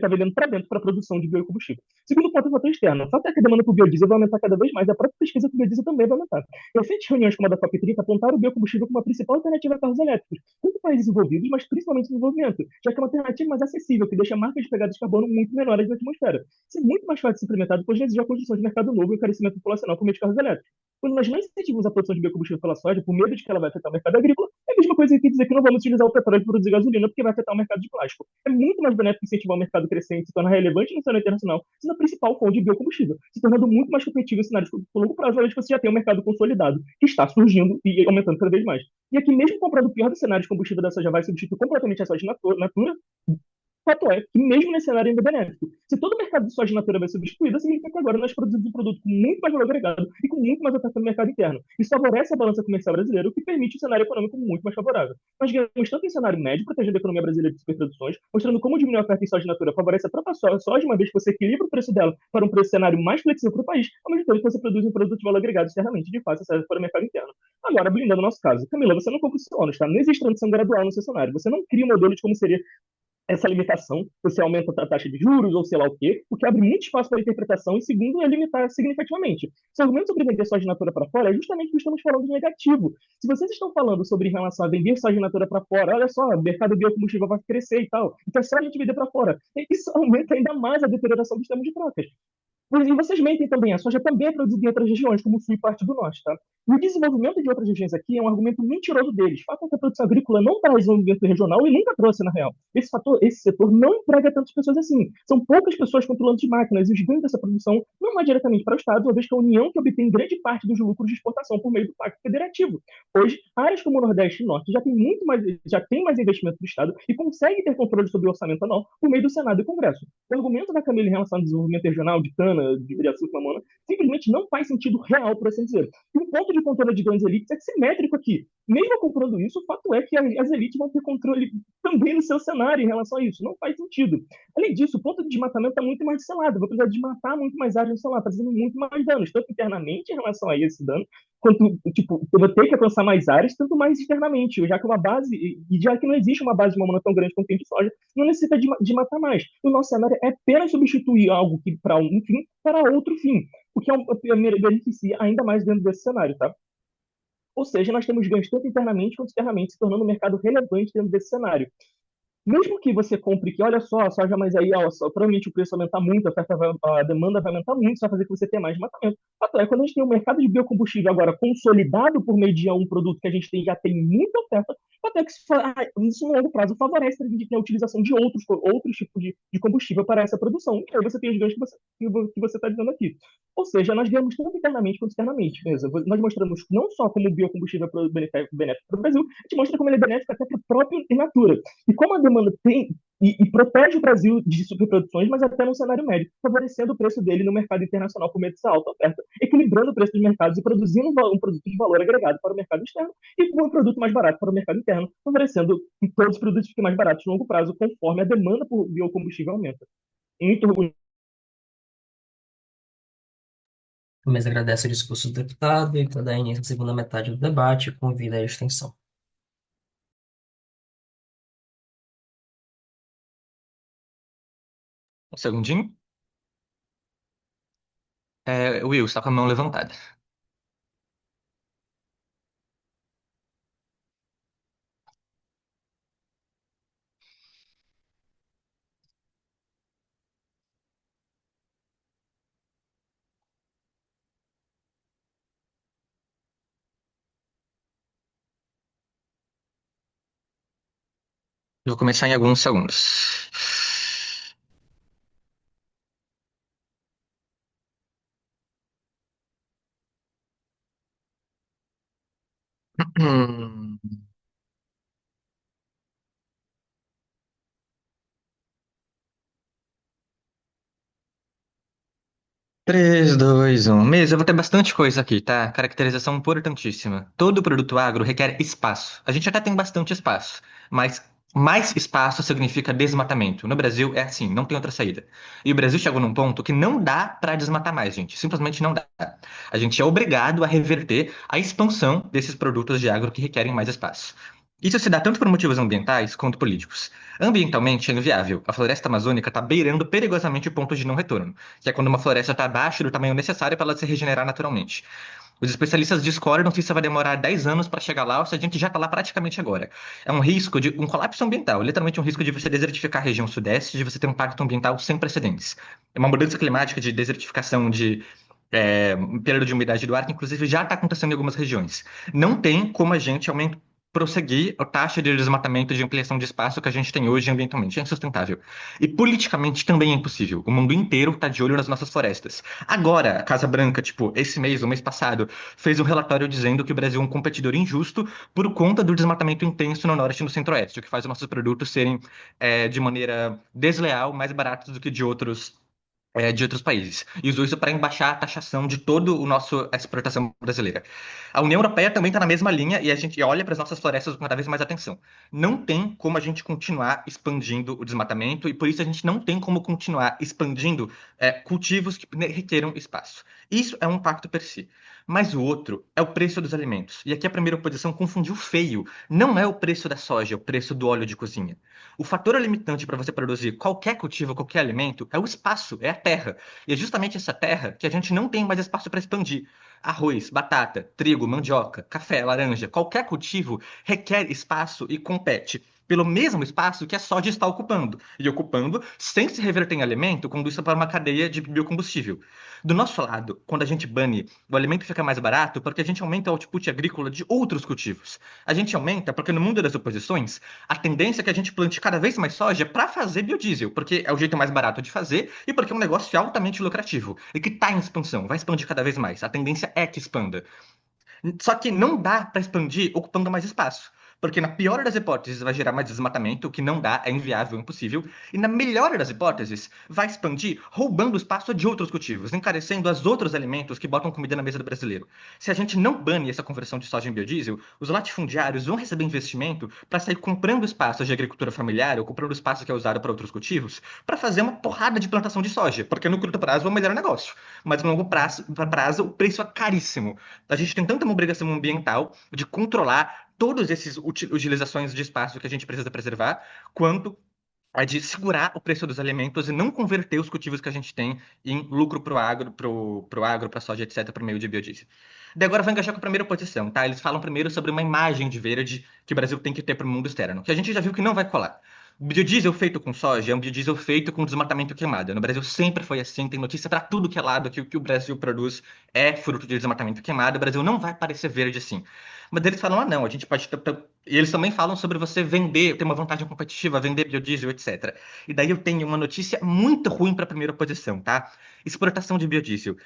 vendendo para dentro para a produção de biocombustível. Segundo ponto, o fator externo. O fato é que a demanda por biodiesel vai aumentar cada vez mais, e a própria pesquisa por biodiesel também vai aumentar. Recentes reuniões como a da COP30 apontaram o biocombustível como a principal alternativa a carros elétricos, tanto países envolvidos, mas principalmente no desenvolvimento, já que é uma alternativa mais acessível, que deixa marcas de pegada de carbono muito menores na atmosfera. Isso é muito mais fácil de ser implementado, pois exige a construção de mercado novo e o encarecimento populacional por meio de carros elétricos. Quando nós não incentivamos a produção de biocombustível pela soja, por medo de que ela vai afetar o mercado agrícola, é a mesma coisa que dizer que não vamos utilizar o petróleo para produzir gasolina porque vai afetar o mercado de plástico. É muito mais benéfico incentivar o mercado crescente, se tornar relevante no cenário internacional, sendo a principal fonte de biocombustível, se tornando muito mais competitivo em cenários por longo prazo, uma vez que você já tem um mercado consolidado, que está surgindo e aumentando cada vez mais. E aqui, mesmo comprando o pior dos cenários, o combustível da soja vai substituir completamente a soja natura, Fato é que, mesmo nesse cenário ainda benéfico, se todo o mercado de soja in natura vai ser substituído, significa que agora nós produzimos um produto com muito mais valor agregado e com muito mais oferta no mercado interno. Isso favorece a balança comercial brasileira, o que permite um cenário econômico muito mais favorável. Nós ganhamos tanto em cenário médio, protegendo a economia brasileira de superproduções, mostrando como diminuir a oferta em soja in natura favorece a própria soja, uma vez que você equilibra o preço dela para um preço cenário mais flexível para o país, ao mesmo tempo que você produz um produto de valor agregado externamente de fácil acesso para o mercado interno. Agora, blindando o nosso caso, Camila, você não cumpre o seu ônus, tá? Não existe transição gradual no seu cenário. Você não cria um modelo de como seria essa limitação, você aumenta a taxa de juros ou sei lá o quê, o que abre muito espaço para a interpretação e, segundo, é limitar significativamente. Se o argumento sobre vender soja in natura para fora é justamente o que estamos falando de negativo. Se vocês estão falando sobre em relação a vender soja in natura para fora, olha só, o mercado de biocombustível vai crescer e tal, então é só a gente vender para fora. Isso aumenta ainda mais a deterioração dos termos de trocas. E vocês mentem também, a soja também é produzida em outras regiões, como o sul e parte do norte, tá? E o desenvolvimento de outras regiões aqui é um argumento mentiroso deles. O fato é que a produção agrícola não traz desenvolvimento regional e nunca trouxe, na real. Esse setor não emprega tantas pessoas assim. São poucas pessoas controlando de máquinas, e os ganhos dessa produção não vai diretamente para o Estado, uma vez que a União que obtém grande parte dos lucros de exportação por meio do Pacto Federativo. Hoje, áreas como o Nordeste e o Norte já tem mais investimento do Estado e conseguem ter controle sobre o orçamento anual por meio do Senado e Congresso. O argumento da Camila em relação ao desenvolvimento regional de cana, de açúcar, mamona, simplesmente não faz sentido real, por assim dizer. E o ponto de controle de grandes elites é simétrico aqui. Mesmo comprando isso, o fato é que as elites vão ter controle também no seu cenário em relação a isso. Não faz sentido. Além disso, o ponto de desmatamento está muito mais selado. Vou precisar desmatar muito mais áreas no celular, trazendo muito mais danos, tanto internamente em relação a esse dano, quanto, tipo, eu vou ter que alcançar mais áreas, tanto mais externamente, já que uma base, e já que não existe uma base de mamona tão grande como tem de soja, não necessita de matar mais. O nosso cenário é apenas substituir algo que para um fim para outro fim, o que beneficia ainda mais dentro desse cenário, tá? Ou seja, nós temos ganhos tanto internamente quanto externamente, se tornando um mercado relevante dentro desse cenário. Mesmo que você compre que, olha só, a soja, mas aí, ó, provavelmente o preço vai aumentar muito, a demanda vai aumentar muito, isso vai fazer que você tenha mais desmatamento. Fato é, quando a gente tem um mercado de biocombustível agora consolidado por meio de um produto que a gente já tem muita oferta, fato é que isso no longo prazo favorece a gente ter a utilização de outros tipos de combustível para essa produção. E aí você tem os ganhos que você está dizendo aqui. Ou seja, nós ganhamos tanto internamente quanto externamente. Mesmo. Nós mostramos não só como o biocombustível é benéfico para o Brasil, a gente mostra como ele é benéfico até para a própria in natura. E como a demanda tem e protege o Brasil de superproduções, mas até no cenário médio, favorecendo o preço dele no mercado internacional por meio dessa alta oferta, equilibrando o preço dos mercados e produzindo um produto de valor agregado para o mercado externo e um produto mais barato para o mercado interno, favorecendo que todos os produtos fiquem mais baratos no longo prazo, conforme a demanda por biocombustível aumenta. Muito orgulho. A mesa agradece o discurso do deputado e para dar início à segunda metade do debate, convida a extensão. Um segundinho. Will, está com a mão levantada. Eu vou começar em alguns segundos. Hum. 3, 2, 1. Mesa, eu vou ter bastante coisa aqui, tá? Caracterização importantíssima. Todo produto agro requer espaço. A gente até tem bastante espaço, mas mais espaço significa desmatamento. No Brasil é assim, não tem outra saída. E o Brasil chegou num ponto que não dá para desmatar mais, gente. Simplesmente não dá. A gente é obrigado a reverter a expansão desses produtos de agro que requerem mais espaço. Isso se dá tanto por motivos ambientais quanto políticos. Ambientalmente é inviável. A floresta amazônica está beirando perigosamente o ponto de não retorno, que é quando uma floresta está abaixo do tamanho necessário para ela se regenerar naturalmente. Os especialistas discordam se isso vai demorar 10 anos para chegar lá ou se a gente já está lá praticamente agora. É um risco de um colapso ambiental, literalmente um risco de você desertificar a região sudeste, de você ter um impacto ambiental sem precedentes. É uma mudança climática de desertificação de perda de umidade do ar, que inclusive já está acontecendo em algumas regiões. Não tem como a gente aumentar. prosseguir a taxa de desmatamento e de ampliação de espaço que a gente tem hoje ambientalmente. É insustentável. E politicamente também é impossível. O mundo inteiro está de olho nas nossas florestas. Agora, a Casa Branca, tipo, esse mês, o mês passado, fez um relatório dizendo que o Brasil é um competidor injusto por conta do desmatamento intenso no norte e no centro-oeste, o que faz os nossos produtos serem, de maneira desleal, mais baratos do que de outros países. E usou isso para embaixar a taxação de toda a nossa exportação brasileira. A União Europeia também está na mesma linha e a gente olha para as nossas florestas com cada vez mais atenção. Não tem como a gente continuar expandindo o desmatamento e por isso a gente não tem como continuar expandindo cultivos que requeram espaço. Isso é um impacto per si. Mas o outro é o preço dos alimentos. E aqui a primeira oposição confundiu feio. Não é o preço da soja, é o preço do óleo de cozinha. O fator limitante para você produzir qualquer cultivo, qualquer alimento, é o espaço, é a terra. E é justamente essa terra que a gente não tem mais espaço para expandir. Arroz, batata, trigo, mandioca, café, laranja, qualquer cultivo requer espaço e compete pelo mesmo espaço que a soja está ocupando. E ocupando, sem se reverter em alimento, conduz para uma cadeia de biocombustível. Do nosso lado, quando a gente bane, o alimento fica mais barato porque a gente aumenta o output agrícola de outros cultivos. A gente aumenta porque no mundo das oposições, a tendência é que a gente plante cada vez mais soja para fazer biodiesel, porque é o jeito mais barato de fazer e porque é um negócio altamente lucrativo e que está em expansão, vai expandir cada vez mais. A tendência é que expanda. Só que não dá para expandir ocupando mais espaço. Porque na pior das hipóteses vai gerar mais desmatamento, o que não dá, é inviável, impossível. E na melhor das hipóteses, vai expandir roubando espaço de outros cultivos, encarecendo os outros alimentos que botam comida na mesa do brasileiro. Se a gente não bane essa conversão de soja em biodiesel, os latifundiários vão receber investimento para sair comprando espaços de agricultura familiar ou comprando espaço que é usado para outros cultivos, para fazer uma porrada de plantação de soja, porque no curto prazo é o melhor negócio. Mas no longo prazo o preço é caríssimo. A gente tem tanta uma obrigação ambiental de controlar todas essas utilizações de espaço que a gente precisa preservar, quanto a de segurar o preço dos alimentos e não converter os cultivos que a gente tem em lucro para o agro, para a soja, etc., por meio de biodiesel. Daí agora vou engajar com a primeira posição, tá? Eles falam primeiro sobre uma imagem de verde que o Brasil tem que ter para o mundo externo, que a gente já viu que não vai colar. O biodiesel feito com soja é um biodiesel feito com desmatamento queimado. No Brasil sempre foi assim, tem notícia para tudo que é lado que o que o Brasil produz é fruto de desmatamento queimado. O Brasil não vai parecer verde assim. Mas eles falam, não, a gente pode e eles também falam sobre você vender, ter uma vantagem competitiva, vender biodiesel, etc. E daí eu tenho uma notícia muito ruim para a primeira posição, tá? Exportação de biodiesel.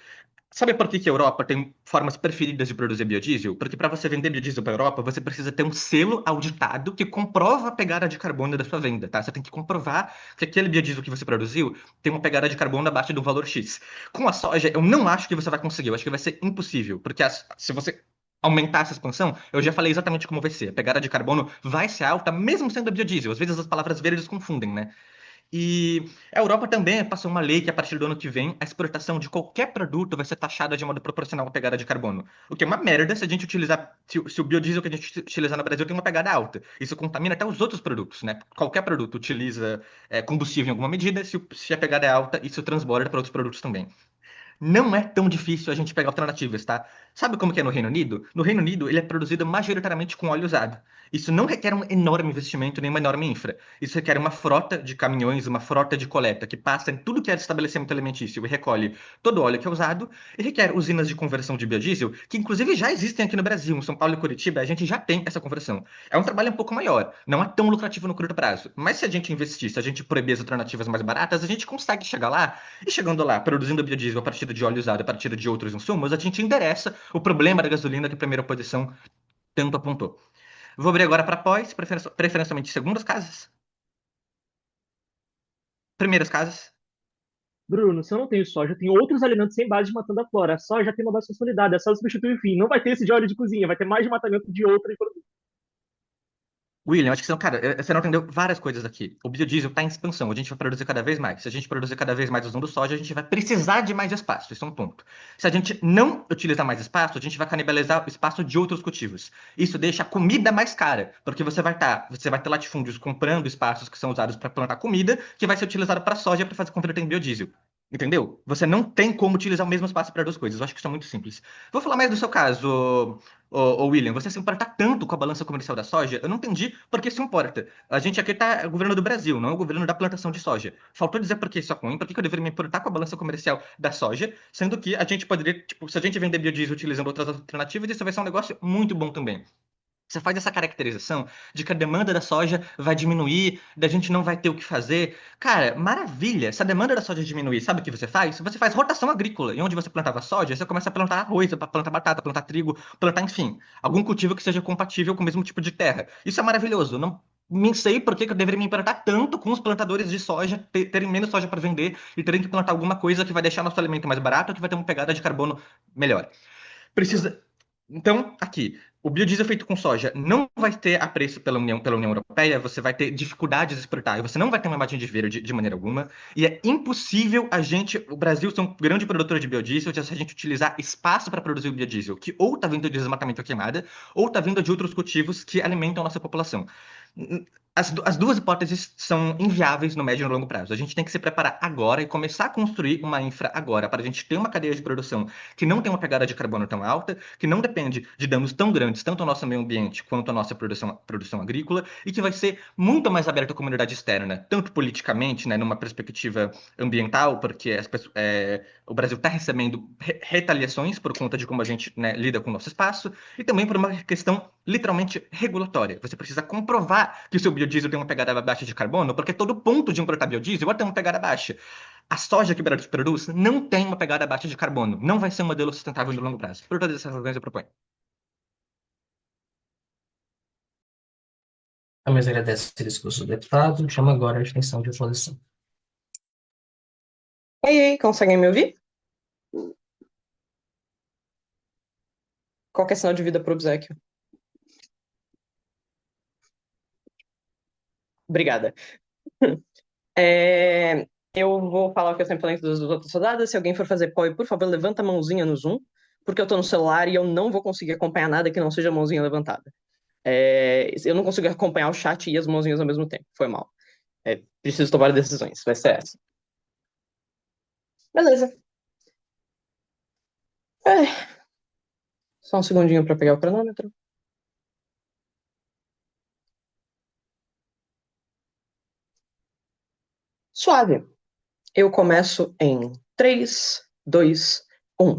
Sabe por que que a Europa tem formas preferidas de produzir biodiesel? Porque para você vender biodiesel para a Europa, você precisa ter um selo auditado que comprova a pegada de carbono da sua venda, tá? Você tem que comprovar que aquele biodiesel que você produziu tem uma pegada de carbono abaixo de um valor X. Com a soja, eu não acho que você vai conseguir, eu acho que vai ser impossível, porque se você aumentar essa expansão, eu já falei exatamente como vai ser. A pegada de carbono vai ser alta, mesmo sendo biodiesel. Às vezes as palavras verdes confundem, né? E a Europa também passou uma lei que, a partir do ano que vem, a exportação de qualquer produto vai ser taxada de modo proporcional à pegada de carbono. O que é uma merda se a gente utilizar. Se o biodiesel que a gente utilizar no Brasil tem uma pegada alta. Isso contamina até os outros produtos, né? Qualquer produto utiliza combustível em alguma medida, se a pegada é alta, isso transborda para outros produtos também. Não é tão difícil a gente pegar alternativas, tá? Sabe como que é no Reino Unido? No Reino Unido, ele é produzido majoritariamente com óleo usado. Isso não requer um enorme investimento nem uma enorme infra. Isso requer uma frota de caminhões, uma frota de coleta que passa em tudo que é estabelecimento alimentício e recolhe todo o óleo que é usado, e requer usinas de conversão de biodiesel, que inclusive já existem aqui no Brasil, em São Paulo e Curitiba, a gente já tem essa conversão. É um trabalho um pouco maior, não é tão lucrativo no curto prazo, mas se a gente investir, se a gente proibir as alternativas mais baratas, a gente consegue chegar lá, e chegando lá, produzindo biodiesel a partir de óleo usado, a partir de outros insumos, a gente endereça o problema da gasolina que a primeira posição tanto apontou. Vou abrir agora para pós, preferencialmente segundas casas. Primeiras casas. Bruno, se eu não tenho soja, eu tenho outros alimentos sem base de matando a flora. A soja tem uma base consolidada, é só substituir o fim. Não vai ter esse de óleo de cozinha, vai ter mais desmatamento de outro produto. William, acho que você não entendeu várias coisas aqui. O biodiesel está em expansão, a gente vai produzir cada vez mais. Se a gente produzir cada vez mais usando soja, a gente vai precisar de mais espaço, isso é um ponto. Se a gente não utilizar mais espaço, a gente vai canibalizar o espaço de outros cultivos. Isso deixa a comida mais cara, porque você vai ter latifúndios comprando espaços que são usados para plantar comida, que vai ser utilizado para soja para fazer converter em biodiesel. Entendeu? Você não tem como utilizar o mesmo espaço para duas coisas. Eu acho que isso é muito simples. Vou falar mais do seu caso, ô William. Você se importa tanto com a balança comercial da soja? Eu não entendi por que se importa. A gente aqui tá o governo do Brasil, não é o governo da plantação de soja. Faltou dizer por que isso é ruim, por que eu deveria me importar com a balança comercial da soja, sendo que a gente poderia, tipo, se a gente vender biodiesel utilizando outras alternativas, isso vai ser um negócio muito bom também. Você faz essa caracterização de que a demanda da soja vai diminuir, da gente não vai ter o que fazer. Cara, maravilha! Se a demanda da soja diminuir, sabe o que você faz? Você faz rotação agrícola. E onde você plantava soja, você começa a plantar arroz, plantar batata, plantar trigo, plantar, enfim, algum cultivo que seja compatível com o mesmo tipo de terra. Isso é maravilhoso. Não nem sei por que que eu deveria me importar tanto com os plantadores de soja terem menos soja para vender e terem que plantar alguma coisa que vai deixar nosso alimento mais barato, que vai ter uma pegada de carbono melhor. Precisa. Então, aqui, o biodiesel feito com soja não vai ter apreço pela União Europeia, você vai ter dificuldades de exportar, e você não vai ter uma margem de verde de maneira alguma, e é impossível o Brasil ser um grande produtor de biodiesel se a gente utilizar espaço para produzir o biodiesel, que ou está vindo de desmatamento ou queimada, ou está vindo de outros cultivos que alimentam a nossa população. As duas hipóteses são inviáveis no médio e no longo prazo. A gente tem que se preparar agora e começar a construir uma infra agora, para a gente ter uma cadeia de produção que não tem uma pegada de carbono tão alta, que não depende de danos tão grandes, tanto ao nosso meio ambiente quanto à nossa produção agrícola, e que vai ser muito mais aberta à comunidade externa, tanto politicamente, né, numa perspectiva ambiental, porque o Brasil está recebendo retaliações por conta de como a gente, né, lida com o nosso espaço, e também por uma questão literalmente regulatória. Você precisa comprovar que o seu biodiesel tem uma pegada baixa de carbono, porque todo ponto de importar biodiesel vai ter uma pegada baixa. A soja que o Brasil produz não tem uma pegada baixa de carbono. Não vai ser um modelo sustentável no longo prazo. Por todas essas razões, eu proponho. A mesa agradece esse discurso do deputado. Chama agora a extensão de oposição. Ei, conseguem me ouvir? Qual que é sinal de vida pro obséquio? Obrigada. Eu vou falar o que eu sempre falei das outras rodadas. Se alguém for fazer POI, por favor, levanta a mãozinha no Zoom, porque eu tô no celular e eu não vou conseguir acompanhar nada que não seja mãozinha levantada. Eu não consigo acompanhar o chat e as mãozinhas ao mesmo tempo. Foi mal. Preciso tomar decisões. Vai ser essa. Beleza. Só um segundinho para pegar o cronômetro. Suave. Eu começo em 3, 2, 1.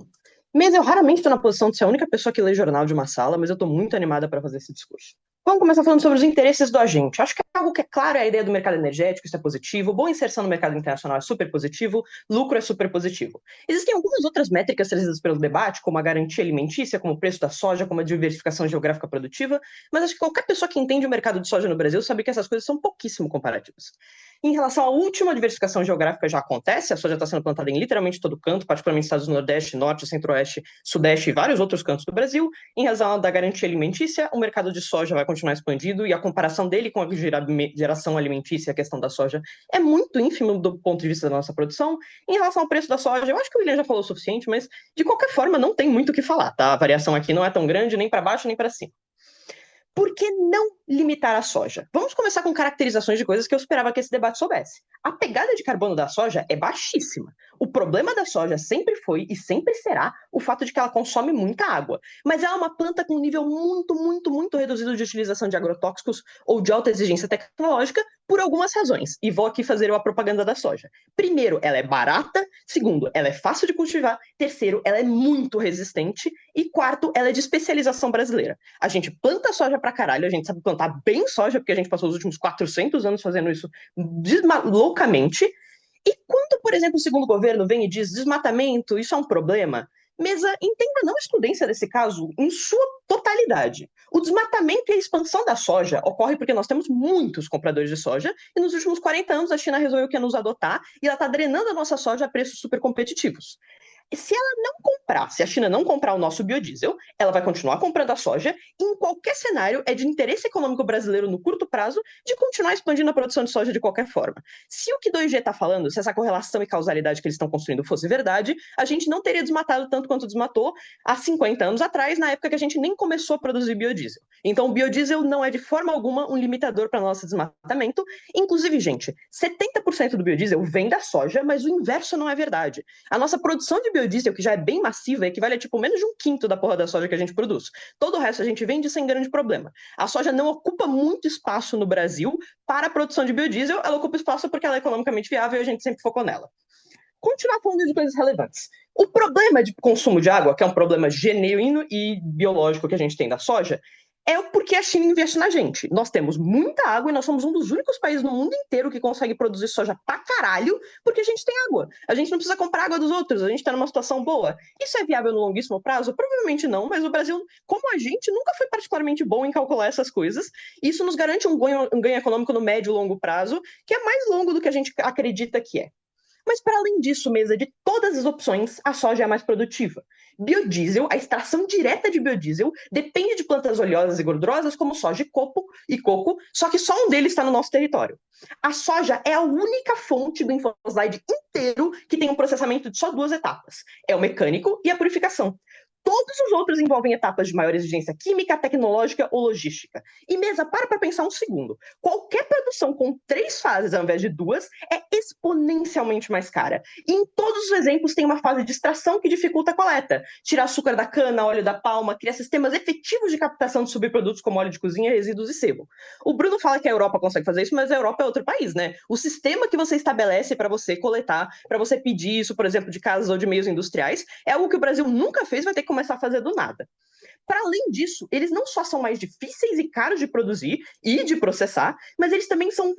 Mas eu raramente estou na posição de ser a única pessoa que lê jornal de uma sala, mas eu estou muito animada para fazer esse discurso. Vamos começar falando sobre os interesses do agente. Acho que algo que é claro é a ideia do mercado energético, isso é positivo. Boa inserção no mercado internacional é super positivo. Lucro é super positivo. Existem algumas outras métricas trazidas pelo debate, como a garantia alimentícia, como o preço da soja, como a diversificação geográfica produtiva, mas acho que qualquer pessoa que entende o mercado de soja no Brasil sabe que essas coisas são pouquíssimo comparativas. Em relação à última diversificação geográfica já acontece, a soja está sendo plantada em literalmente todo canto, particularmente estados do Nordeste, Norte, Centro-Oeste, Sudeste e vários outros cantos do Brasil. Em razão da garantia alimentícia, o mercado de soja vai continuar expandido e a comparação dele com a geração alimentícia, a questão da soja, é muito ínfimo do ponto de vista da nossa produção. Em relação ao preço da soja, eu acho que o William já falou o suficiente, mas de qualquer forma não tem muito o que falar, tá? A variação aqui não é tão grande nem para baixo nem para cima. Por que não limitar a soja? Vamos começar com caracterizações de coisas que eu esperava que esse debate soubesse. A pegada de carbono da soja é baixíssima. O problema da soja sempre foi e sempre será o fato de que ela consome muita água. Mas ela é uma planta com um nível muito, muito, muito reduzido de utilização de agrotóxicos ou de alta exigência tecnológica por algumas razões. E vou aqui fazer uma propaganda da soja. Primeiro, ela é barata. Segundo, ela é fácil de cultivar. Terceiro, ela é muito resistente. E quarto, ela é de especialização brasileira. A gente planta soja pra caralho, a gente sabe plantar bem soja, porque a gente passou os últimos 400 anos fazendo isso loucamente. E quando, por exemplo, o segundo governo vem e diz desmatamento, isso é um problema, mesa, entenda não a excludência desse caso em sua totalidade. O desmatamento e a expansão da soja ocorre porque nós temos muitos compradores de soja e nos últimos 40 anos a China resolveu que ia nos adotar e ela está drenando a nossa soja a preços super competitivos. Se ela não comprar, se a China não comprar o nosso biodiesel, ela vai continuar comprando a soja e em qualquer cenário é de interesse econômico brasileiro no curto prazo de continuar expandindo a produção de soja de qualquer forma. Se o que 2G está falando, se essa correlação e causalidade que eles estão construindo fosse verdade, a gente não teria desmatado tanto quanto desmatou há 50 anos atrás, na época que a gente nem começou a produzir biodiesel. Então o biodiesel não é de forma alguma um limitador para nosso desmatamento. Inclusive, gente, 70% do biodiesel vem da soja, mas o inverso não é verdade. A nossa produção de biodiesel, que já é bem massiva, equivale a tipo menos de 1/5 da porra da soja que a gente produz. Todo o resto a gente vende sem grande problema. A soja não ocupa muito espaço no Brasil para a produção de biodiesel, ela ocupa espaço porque ela é economicamente viável e a gente sempre focou nela. Continuar falando de coisas relevantes. O problema de consumo de água, que é um problema genuíno e biológico que a gente tem da soja, é o porque a China investe na gente. Nós temos muita água e nós somos um dos únicos países no mundo inteiro que consegue produzir soja pra caralho porque a gente tem água. A gente não precisa comprar água dos outros, a gente tá numa situação boa. Isso é viável no longuíssimo prazo? Provavelmente não, mas o Brasil, como a gente, nunca foi particularmente bom em calcular essas coisas. Isso nos garante um ganho econômico no médio e longo prazo, que é mais longo do que a gente acredita que é. Mas, para além disso, mesa, de todas as opções, a soja é a mais produtiva. Biodiesel, a extração direta de biodiesel, depende de plantas oleosas e gordurosas, como soja e coco, só que só um deles está no nosso território. A soja é a única fonte do infoslide inteiro que tem um processamento de só 2 etapas: é o mecânico e a purificação. Todos os outros envolvem etapas de maior exigência química, tecnológica ou logística. E mesa, para pensar um segundo. Qualquer produção com 3 fases ao invés de 2 é exponencialmente mais cara. E em todos os exemplos tem uma fase de extração que dificulta a coleta. Tirar açúcar da cana, óleo da palma, criar sistemas efetivos de captação de subprodutos como óleo de cozinha, resíduos e sebo. O Bruno fala que a Europa consegue fazer isso, mas a Europa é outro país, né? O sistema que você estabelece para você coletar, para você pedir isso, por exemplo, de casas ou de meios industriais, é algo que o Brasil nunca fez, vai ter que começar a fazer do nada. Para além disso, eles não só são mais difíceis e caros de produzir e de processar, mas eles também são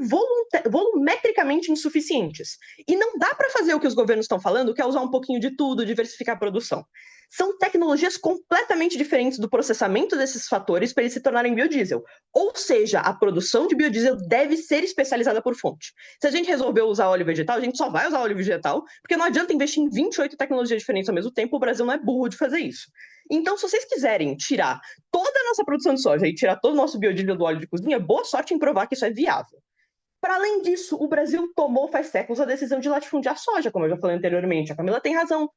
volumetricamente insuficientes. E não dá para fazer o que os governos estão falando, que é usar um pouquinho de tudo, diversificar a produção. São tecnologias completamente diferentes do processamento desses fatores para eles se tornarem biodiesel. Ou seja, a produção de biodiesel deve ser especializada por fonte. Se a gente resolveu usar óleo vegetal, a gente só vai usar óleo vegetal, porque não adianta investir em 28 tecnologias diferentes ao mesmo tempo, o Brasil não é burro de fazer isso. Então, se vocês quiserem tirar toda a nossa produção de soja e tirar todo o nosso biodiesel do óleo de cozinha, boa sorte em provar que isso é viável. Para além disso, o Brasil tomou faz séculos a decisão de latifundiar a soja, como eu já falei anteriormente. A Camila tem razão.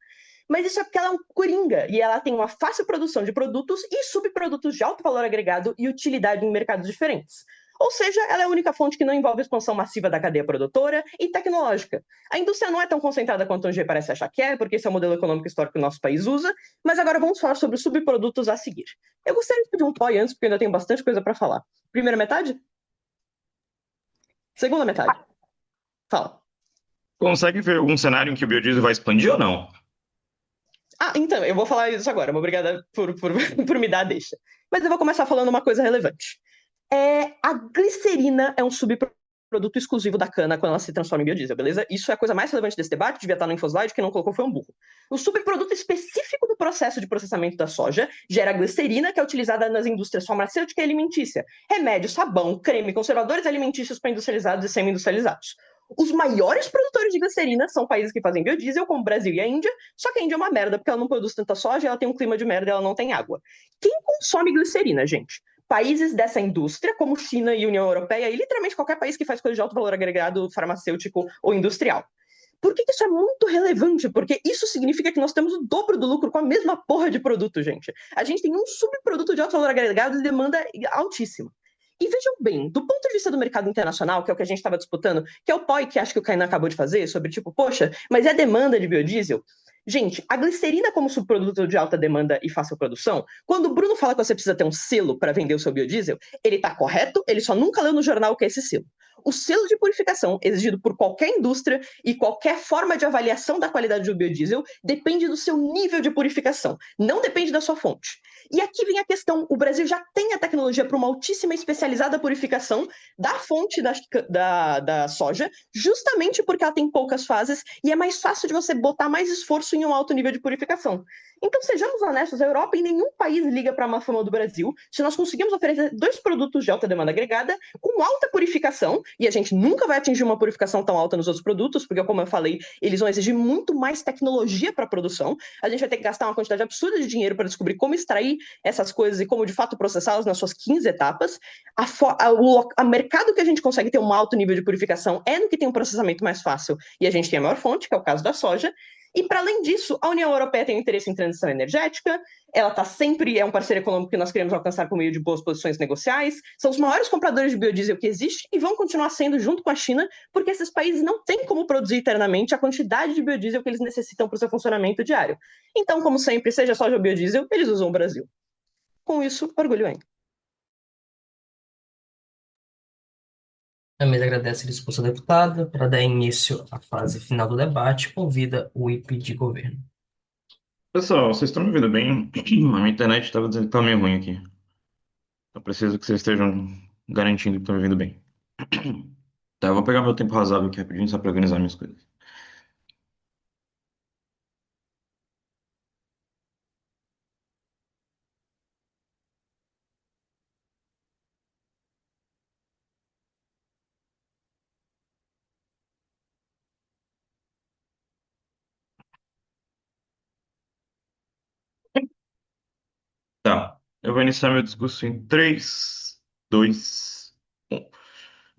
Mas isso é porque ela é um coringa e ela tem uma fácil produção de produtos e subprodutos de alto valor agregado e utilidade em mercados diferentes. Ou seja, ela é a única fonte que não envolve expansão massiva da cadeia produtora e tecnológica. A indústria não é tão concentrada quanto o G parece achar que é, porque esse é o modelo econômico histórico que o nosso país usa, mas agora vamos falar sobre os subprodutos a seguir. Eu gostaria de pedir um toy antes, porque eu ainda tenho bastante coisa para falar. Primeira metade? Segunda metade. Fala. Consegue ver algum cenário em que o biodiesel vai expandir ou não? Então, eu vou falar isso agora. Obrigada por me dar a deixa. Mas eu vou começar falando uma coisa relevante. A glicerina é um subproduto exclusivo da cana quando ela se transforma em biodiesel, beleza? Isso é a coisa mais relevante desse debate, devia estar no InfoSlide, quem não colocou foi um burro. O subproduto específico do processo de processamento da soja gera a glicerina, que é utilizada nas indústrias farmacêutica e alimentícia. Remédio, sabão, creme, conservadores alimentícios para industrializados e semi-industrializados. Os maiores produtores de glicerina são países que fazem biodiesel, como o Brasil e a Índia, só que a Índia é uma merda, porque ela não produz tanta soja, ela tem um clima de merda e ela não tem água. Quem consome glicerina, gente? Países dessa indústria, como China e União Europeia, e literalmente qualquer país que faz coisa de alto valor agregado farmacêutico ou industrial. Por que isso é muito relevante? Porque isso significa que nós temos o dobro do lucro com a mesma porra de produto, gente. A gente tem um subproduto de alto valor agregado de demanda altíssima. E vejam bem, do ponto de vista do mercado internacional, que é o que a gente estava disputando, que é o POI que acho que o Kainan acabou de fazer, sobre tipo, poxa, mas é demanda de biodiesel? Gente, a glicerina como subproduto de alta demanda e fácil produção, quando o Bruno fala que você precisa ter um selo para vender o seu biodiesel, ele está correto, ele só nunca leu no jornal o que é esse selo. O selo de purificação, exigido por qualquer indústria e qualquer forma de avaliação da qualidade do biodiesel, depende do seu nível de purificação, não depende da sua fonte. E aqui vem a questão, o Brasil já tem a tecnologia para uma altíssima e especializada purificação da fonte da soja, justamente porque ela tem poucas fases e é mais fácil de você botar mais esforço em um alto nível de purificação. Então, sejamos honestos, a Europa e nenhum país liga para a fama do Brasil se nós conseguimos oferecer 2 produtos de alta demanda agregada com alta purificação, e a gente nunca vai atingir uma purificação tão alta nos outros produtos, porque, como eu falei, eles vão exigir muito mais tecnologia para a produção. A gente vai ter que gastar uma quantidade absurda de dinheiro para descobrir como extrair essas coisas e como, de fato, processá-las nas suas 15 etapas. O mercado que a gente consegue ter um alto nível de purificação é no que tem um processamento mais fácil, e a gente tem a maior fonte, que é o caso da soja. E, para além disso, a União Europeia tem interesse em transição energética, ela sempre é um parceiro econômico que nós queremos alcançar por meio de boas posições negociais, são os maiores compradores de biodiesel que existe e vão continuar sendo junto com a China, porque esses países não têm como produzir internamente a quantidade de biodiesel que eles necessitam para o seu funcionamento diário. Então, como sempre, seja soja ou biodiesel, eles usam o Brasil. Com isso, orgulho em. A mesa agradece a discurso da deputada. Para dar início à fase final do debate, convida o IP de governo. Pessoal, vocês estão me ouvindo bem? A minha internet estava dizendo que tá meio ruim aqui. Eu preciso que vocês estejam garantindo que estão me vendo bem. Tá, eu vou pegar meu tempo razoável aqui rapidinho só para organizar minhas coisas. Tá, eu vou iniciar meu discurso em 3, 2, 1.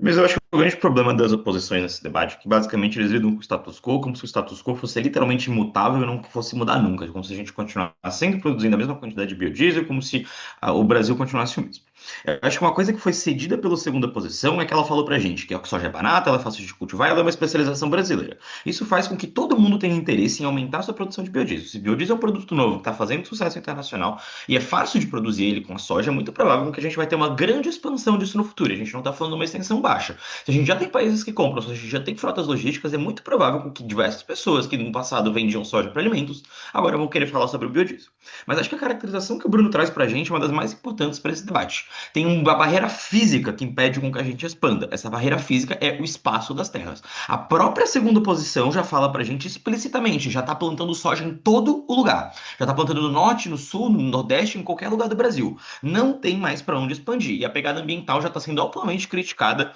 Mas eu acho que o grande problema das oposições nesse debate é que basicamente eles lidam com o status quo como se o status quo fosse literalmente imutável e não fosse mudar nunca, como se a gente continuasse sempre produzindo a mesma quantidade de biodiesel, como se o Brasil continuasse o mesmo. Eu acho que uma coisa que foi cedida pela segunda posição é que ela falou pra gente que a soja é barata, ela é fácil de cultivar, ela é uma especialização brasileira. Isso faz com que todo mundo tenha interesse em aumentar a sua produção de biodiesel. Se biodiesel é um produto novo que está fazendo sucesso internacional e é fácil de produzir ele com a soja, é muito provável que a gente vai ter uma grande expansão disso no futuro. A gente não está falando de uma extensão baixa. Se a gente já tem países que compram, se a gente já tem frotas logísticas, é muito provável que diversas pessoas que no passado vendiam soja para alimentos, agora vão querer falar sobre o biodiesel. Mas acho que a caracterização que o Bruno traz para a gente é uma das mais importantes para esse debate. Tem uma barreira física que impede com que a gente expanda. Essa barreira física é o espaço das terras. A própria segunda posição já fala para a gente explicitamente, já está plantando soja em todo o lugar. Já está plantando no norte, no sul, no nordeste, em qualquer lugar do Brasil. Não tem mais para onde expandir. E a pegada ambiental já está sendo amplamente criticada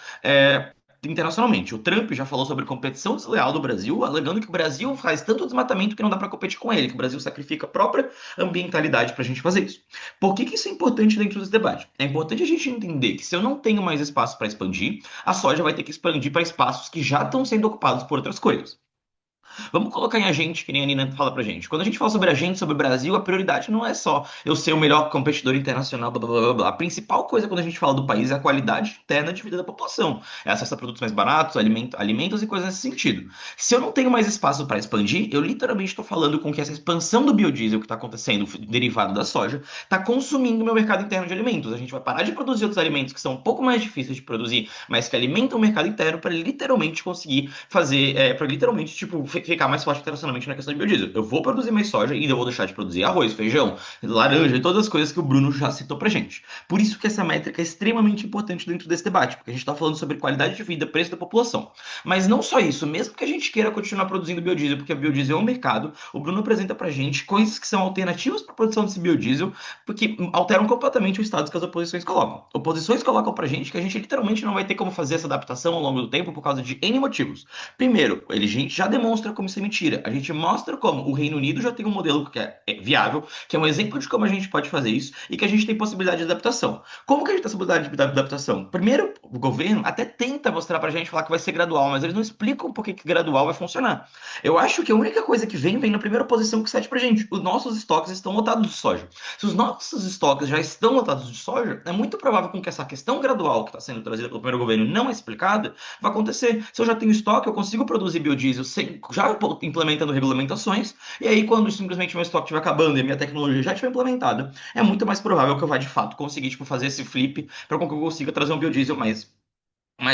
internacionalmente. O Trump já falou sobre competição desleal do Brasil, alegando que o Brasil faz tanto desmatamento que não dá para competir com ele, que o Brasil sacrifica a própria ambientalidade para a gente fazer isso. Por que isso é importante dentro desse debate? É importante a gente entender que se eu não tenho mais espaço para expandir, a soja vai ter que expandir para espaços que já estão sendo ocupados por outras coisas. Vamos colocar em agente, que nem a Nina fala pra gente. Quando a gente fala sobre agente, sobre o Brasil, a prioridade não é só eu ser o melhor competidor internacional, blá blá blá blá. A principal coisa quando a gente fala do país é a qualidade interna de vida da população. É acesso a produtos mais baratos, alimentos e coisas nesse sentido. Se eu não tenho mais espaço para expandir, eu literalmente estou falando com que essa expansão do biodiesel que está acontecendo, derivado da soja, está consumindo o meu mercado interno de alimentos. A gente vai parar de produzir outros alimentos que são um pouco mais difíceis de produzir, mas que alimentam o mercado interno para literalmente conseguir fazer, para literalmente, tipo, ficar mais forte internacionalmente na questão de biodiesel. Eu vou produzir mais soja e eu vou deixar de produzir arroz, feijão, laranja e todas as coisas que o Bruno já citou pra gente. Por isso que essa métrica é extremamente importante dentro desse debate, porque a gente está falando sobre qualidade de vida, preço da população. Mas não só isso, mesmo que a gente queira continuar produzindo biodiesel, porque a biodiesel é um mercado, o Bruno apresenta pra gente coisas que são alternativas para a produção desse biodiesel, porque alteram completamente o status que as oposições colocam. Oposições colocam pra gente que a gente literalmente não vai ter como fazer essa adaptação ao longo do tempo por causa de N motivos. Primeiro, a gente já demonstra como isso é mentira. A gente mostra como o Reino Unido já tem um modelo que é viável, que é um exemplo de como a gente pode fazer isso e que a gente tem possibilidade de adaptação. Como que a gente tem essa possibilidade de adaptação? Primeiro, o governo até tenta mostrar pra gente, falar que vai ser gradual, mas eles não explicam por que gradual vai funcionar. Eu acho que a única coisa que vem na primeira posição que cede pra gente. Os nossos estoques estão lotados de soja. Se os nossos estoques já estão lotados de soja, é muito provável com que essa questão gradual que está sendo trazida pelo primeiro governo não é explicada, vai acontecer. Se eu já tenho estoque, eu consigo produzir biodiesel já implementando regulamentações, e aí quando simplesmente meu estoque estiver acabando e a minha tecnologia já estiver implementada, é muito mais provável que eu vá de fato conseguir tipo, fazer esse flip para que eu consiga trazer um biodiesel mais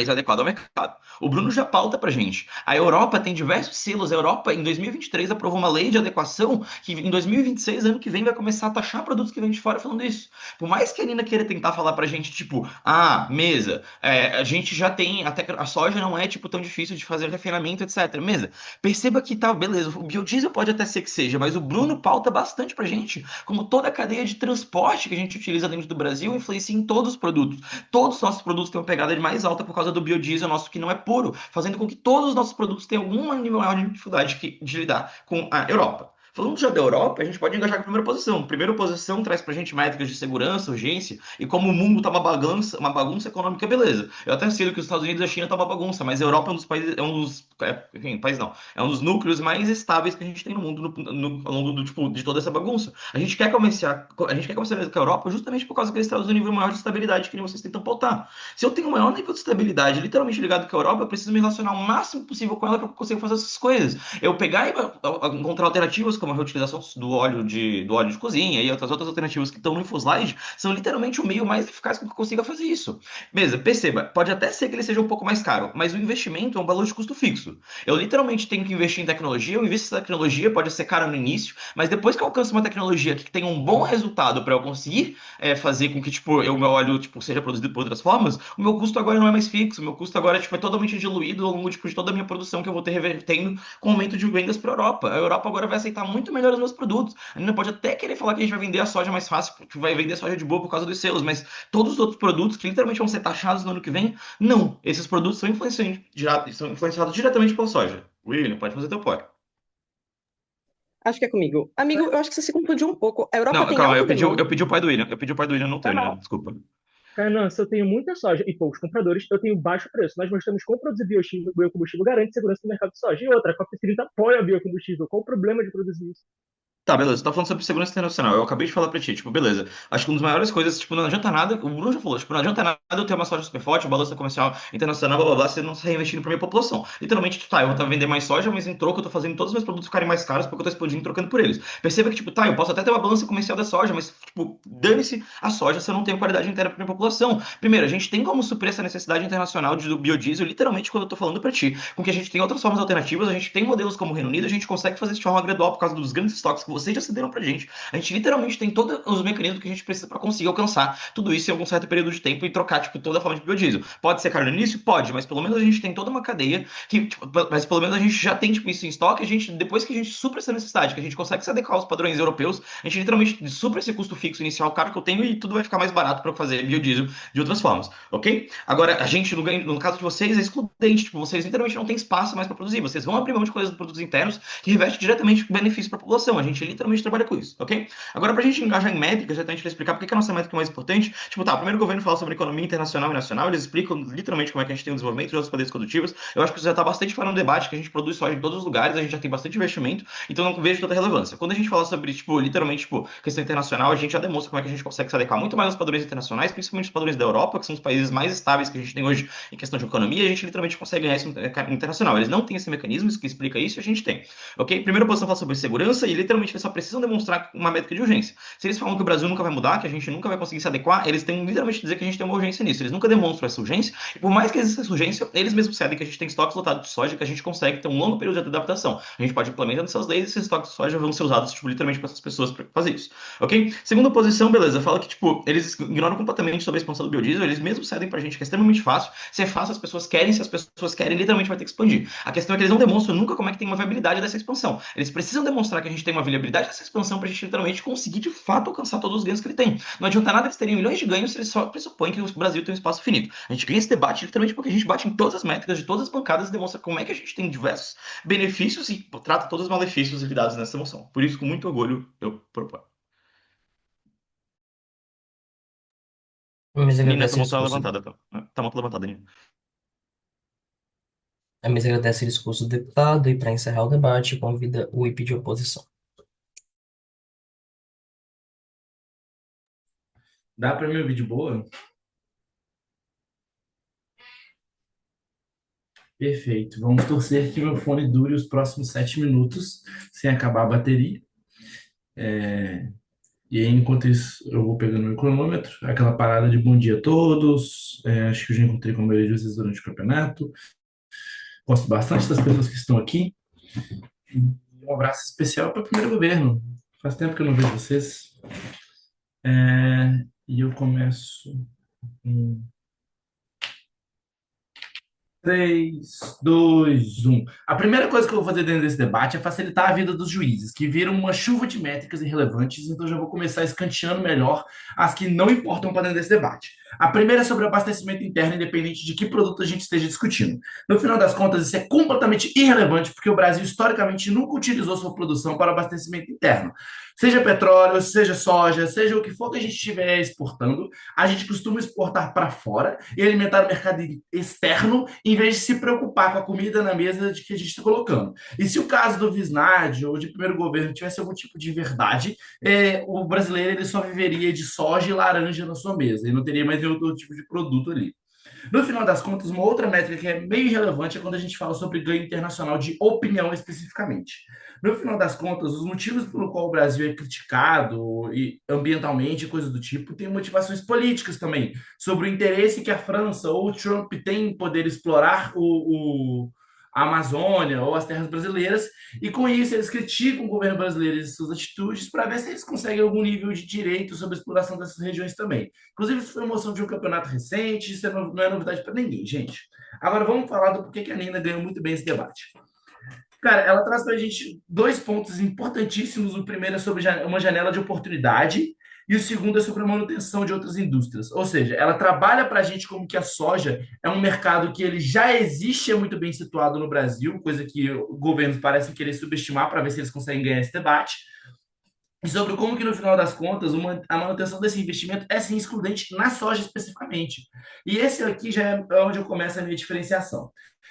adequado ao mercado. O Bruno já pauta pra gente. A Europa tem diversos selos. A Europa, em 2023, aprovou uma lei de adequação que em 2026, ano que vem, vai começar a taxar produtos que vêm de fora falando isso. Por mais que a Nina queira tentar falar pra gente, tipo, mesa, a gente já tem, até a soja não é, tipo, tão difícil de fazer refinamento, etc. Mesa, perceba que tá, beleza, o biodiesel pode até ser que seja, mas o Bruno pauta bastante pra gente, como toda a cadeia de transporte que a gente utiliza dentro do Brasil influencia em todos os produtos. Todos os nossos produtos têm uma pegada mais alta por causa do biodiesel nosso que não é puro, fazendo com que todos os nossos produtos tenham algum nível maior de dificuldade de lidar com a Europa. Falando já da Europa, a gente pode engajar com a primeira posição. Primeira posição traz pra gente métricas de segurança, urgência, e como o mundo tá uma bagunça econômica, beleza. Eu até sei que os Estados Unidos e a China tá uma bagunça, mas a Europa é um dos países, é um dos núcleos mais estáveis que a gente tem no mundo ao longo de toda essa bagunça. A gente quer começar com a Europa justamente por causa que eles trazem um nível maior de estabilidade que nem vocês tentam pautar. Se eu tenho um maior nível de estabilidade, literalmente ligado com a Europa, eu preciso me relacionar o máximo possível com ela para que eu consiga fazer essas coisas. Eu pegar e encontrar alternativas como como a reutilização do óleo de cozinha e outras alternativas que estão no InfoSlide, são literalmente o meio mais eficaz com que eu consiga fazer isso. Beleza, perceba, pode até ser que ele seja um pouco mais caro, mas o investimento é um valor de custo fixo. Eu literalmente tenho que investir em tecnologia, eu invisto em tecnologia, pode ser caro no início, mas depois que eu alcanço uma tecnologia que tem um bom resultado para eu conseguir fazer com que tipo, o meu óleo tipo, seja produzido por outras formas, o meu custo agora não é mais fixo, o meu custo agora tipo, é totalmente diluído ao longo tipo, de toda a minha produção que eu vou ter revertendo com o aumento de vendas para a Europa. A Europa agora vai aceitar muito melhor os meus produtos. A gente pode até querer falar que a gente vai vender a soja mais fácil, porque vai vender soja de boa por causa dos selos, mas todos os outros produtos que literalmente vão ser taxados no ano que vem, não. Esses produtos são influenciados diretamente pela soja. William, pode fazer teu pódio. Acho que é comigo. Amigo, eu acho que você se confundiu um pouco. A Europa Não, tem calma, alta eu pedi demanda. o pai do William. Eu pedi o pai do William, não Tá teve, né? bom. Desculpa. Cara, não, se eu tenho muita soja e poucos compradores, eu tenho baixo preço. Nós mostramos como produzir biocombustível garante segurança no mercado de soja. E outra, a COP30 apoia biocombustível. Qual o problema de produzir isso? Tá, beleza, você tá falando sobre segurança internacional. Eu acabei de falar pra ti, tipo, beleza. Acho que uma das maiores coisas, tipo, não adianta nada, o Bruno já falou, tipo, não adianta nada eu ter uma soja super forte, balança comercial internacional, blá blá blá, você não está reinvestindo pra minha população. Literalmente, tipo, tá, eu vou vender mais soja, mas em troca eu tô fazendo todos os meus produtos ficarem mais caros porque eu tô explodindo trocando por eles. Perceba que, tipo, tá, eu posso até ter uma balança comercial da soja, mas, tipo, dane-se a soja se eu não tenho qualidade inteira pra minha população. Primeiro, a gente tem como suprir essa necessidade internacional do biodiesel, literalmente, quando eu tô falando pra ti, com que a gente tem outras formas alternativas, a gente tem modelos como o Reino Unido, a gente consegue fazer de forma gradual por causa dos grandes estoques que vocês já cederam pra gente. A gente literalmente tem todos os mecanismos que a gente precisa para conseguir alcançar tudo isso em algum certo período de tempo e trocar, tipo, toda a forma de biodiesel. Pode ser caro no início? Pode, mas pelo menos a gente tem toda uma cadeia que, tipo, mas pelo menos a gente já tem, tipo, isso em estoque, a gente, depois que a gente supra essa necessidade, que a gente consegue se adequar aos padrões europeus, a gente literalmente supra esse custo fixo inicial caro que eu tenho e tudo vai ficar mais barato para fazer biodiesel de outras formas, ok? Agora, a gente, no caso de vocês, é excludente, tipo, vocês literalmente não tem espaço mais para produzir, vocês vão abrir mão de coisas dos produtos internos que reveste diretamente benefício para a população, a gente literalmente trabalha com isso, ok? Agora, pra gente engajar em métricas, já a gente vai explicar por que a nossa métrica é mais importante. Tipo, tá, primeiro o governo fala sobre economia internacional e nacional, eles explicam literalmente como é que a gente tem o desenvolvimento de outros poderes produtivos. Eu acho que isso já tá bastante fora no debate, que a gente produz soja em todos os lugares, a gente já tem bastante investimento, então não vejo tanta relevância. Quando a gente fala sobre, tipo, literalmente, tipo, questão internacional, a gente já demonstra como é que a gente consegue se adequar muito mais aos padrões internacionais, principalmente os padrões da Europa, que são os países mais estáveis que a gente tem hoje em questão de economia, e a gente literalmente consegue ganhar isso internacional. Eles não têm esse mecanismo que explica isso e a gente tem. Ok? Primeira posição fala sobre segurança e literalmente eles só precisam demonstrar uma métrica de urgência. Se eles falam que o Brasil nunca vai mudar, que a gente nunca vai conseguir se adequar, eles têm literalmente dizer que a gente tem uma urgência nisso. Eles nunca demonstram essa urgência, e por mais que exista essa urgência, eles mesmos cedem que a gente tem estoques lotados de soja, que a gente consegue ter um longo período de adaptação. A gente pode implementar nessas leis e esses estoques de soja vão ser usados, tipo, literalmente para essas pessoas para fazer isso. Ok? Segunda posição, beleza, fala que, tipo, eles ignoram completamente sobre a expansão do biodiesel, eles mesmos cedem pra gente que é extremamente fácil. Se é fácil, as pessoas querem, se as pessoas querem, literalmente vai ter que expandir. A questão é que eles não demonstram nunca como é que tem uma viabilidade dessa expansão. Eles precisam demonstrar que a gente tem uma viabilidade dessa expansão pra gente literalmente conseguir de fato alcançar todos os ganhos que ele tem. Não adianta nada eles terem milhões de ganhos se eles só pressupõem que o Brasil tem um espaço finito. A gente ganha esse debate literalmente porque a gente bate em todas as métricas de todas as bancadas e demonstra como é que a gente tem diversos benefícios e trata todos os malefícios lidados nessa moção. Por isso, com muito orgulho, eu proponho. A mesa Nina, essa agradece o moção é discurso. levantada, tá? Tá muito levantada, Nina. A mesa agradece o discurso do deputado e, para encerrar o debate, convida o IP de oposição. Dá pra me ouvir de boa? Perfeito. Vamos torcer que meu fone dure os próximos 7 minutos sem acabar a bateria. E aí, enquanto isso, eu vou pegando meu cronômetro, aquela parada de bom dia a todos. Acho que eu já encontrei com a maioria de vocês durante o campeonato. Gosto bastante das pessoas que estão aqui. Um abraço especial para o primeiro governo. Faz tempo que eu não vejo vocês. E eu começo em 3, 2, 1. A primeira coisa que eu vou fazer dentro desse debate é facilitar a vida dos juízes, que viram uma chuva de métricas irrelevantes, então eu já vou começar escanteando melhor as que não importam para dentro desse debate. A primeira é sobre abastecimento interno, independente de que produto a gente esteja discutindo. No final das contas, isso é completamente irrelevante, porque o Brasil, historicamente, nunca utilizou sua produção para abastecimento interno. Seja petróleo, seja soja, seja o que for que a gente estiver exportando, a gente costuma exportar para fora e alimentar o mercado externo, em vez de se preocupar com a comida na mesa de que a gente está colocando. E se o caso do Visnad ou de primeiro governo tivesse algum tipo de verdade, o brasileiro ele só viveria de soja e laranja na sua mesa, e não teria mais nenhum outro tipo de produto ali. No final das contas, uma outra métrica que é meio irrelevante é quando a gente fala sobre ganho internacional de opinião especificamente. No final das contas, os motivos pelo qual o Brasil é criticado e ambientalmente e coisas do tipo têm motivações políticas também, sobre o interesse que a França ou o Trump têm em poder explorar a Amazônia ou as terras brasileiras, e com isso eles criticam o governo brasileiro e suas atitudes para ver se eles conseguem algum nível de direito sobre a exploração dessas regiões também. Inclusive, isso foi moção de um campeonato recente, isso não é novidade para ninguém, gente. Agora vamos falar do porquê que a Nina ganhou muito bem esse debate. Cara, ela traz para a gente dois pontos importantíssimos. O primeiro é sobre uma janela de oportunidade e o segundo é sobre a manutenção de outras indústrias. Ou seja, ela trabalha para a gente como que a soja é um mercado que ele já existe, é muito bem situado no Brasil, coisa que governos parecem querer subestimar para ver se eles conseguem ganhar esse debate. E sobre como que, no final das contas, a manutenção desse investimento é, sim, excludente na soja especificamente. E esse aqui já é onde eu começo a minha diferenciação.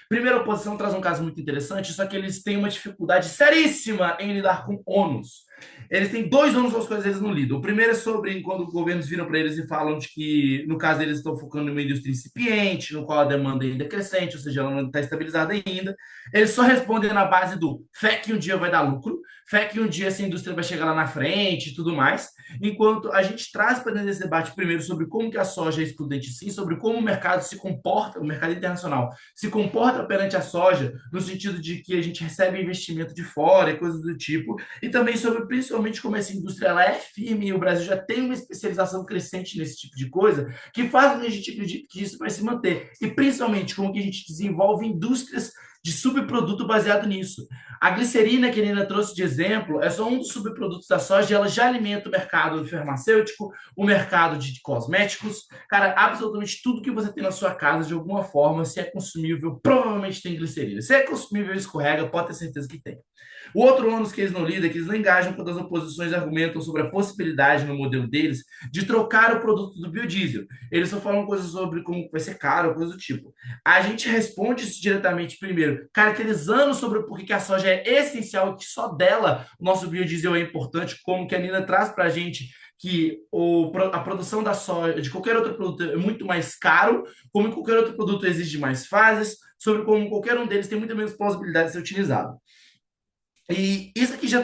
Primeiro, a oposição traz um caso muito interessante, só que eles têm uma dificuldade seríssima em lidar com ônus. Eles têm dois ônus aos quais eles não lidam. O primeiro é sobre quando os governos viram para eles e falam de que, no caso, eles estão focando em uma indústria incipiente, no qual a demanda ainda é crescente, ou seja, ela não está estabilizada ainda. Eles só respondem na base do fé que um dia vai dar lucro, fé que um dia essa indústria vai chegar lá na frente e tudo mais, enquanto a gente traz para dentro desse debate primeiro sobre como que a soja é excludente sim, sobre como o mercado se comporta, o mercado internacional se comporta perante a soja, no sentido de que a gente recebe investimento de fora e coisas do tipo, e também sobre principalmente como essa indústria ela é firme e o Brasil já tem uma especialização crescente nesse tipo de coisa, que faz com que a gente acredite que isso vai se manter, e principalmente como que a gente desenvolve indústrias de subproduto baseado nisso. A glicerina que a Nina trouxe de exemplo é só um dos subprodutos da soja e ela já alimenta o mercado farmacêutico, o mercado de cosméticos. Cara, absolutamente tudo que você tem na sua casa, de alguma forma, se é consumível, provavelmente tem glicerina. Se é consumível e escorrega, pode ter certeza que tem. O outro ônus que eles não lidam é que eles não engajam quando as oposições argumentam sobre a possibilidade no modelo deles de trocar o produto do biodiesel. Eles só falam coisas sobre como vai ser caro, coisa do tipo. A gente responde isso diretamente primeiro, caracterizando sobre por que a soja é essencial e que só dela o nosso biodiesel é importante, como que a Nina traz para a gente que a produção da soja, de qualquer outro produto, é muito mais caro, como qualquer outro produto exige mais fases, sobre como qualquer um deles tem muito menos plausibilidade de ser utilizado. E isso aqui já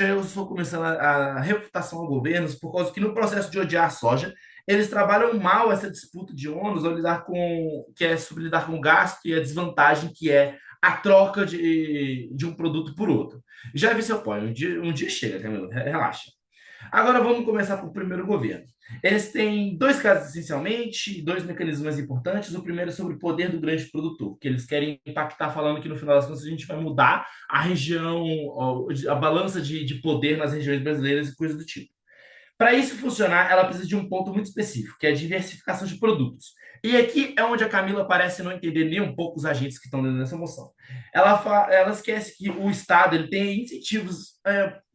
eu estou começando a refutação a governos, por causa que no processo de odiar a soja, eles trabalham mal essa disputa de ônus ao lidar que é sobre lidar com o gasto e a desvantagem que é a troca de um produto por outro. Já vi seu ponto, um dia chega, Camilo, relaxa. Agora vamos começar com o primeiro governo. Eles têm dois casos essencialmente, dois mecanismos mais importantes. O primeiro é sobre o poder do grande produtor, que eles querem impactar, falando que no final das contas a gente vai mudar a região, a balança de poder nas regiões brasileiras e coisas do tipo. Para isso funcionar, ela precisa de um ponto muito específico, que é a diversificação de produtos. E aqui é onde a Camila parece não entender nem um pouco os agentes que estão dentro dessa moção. Ela esquece que o Estado ele tem incentivos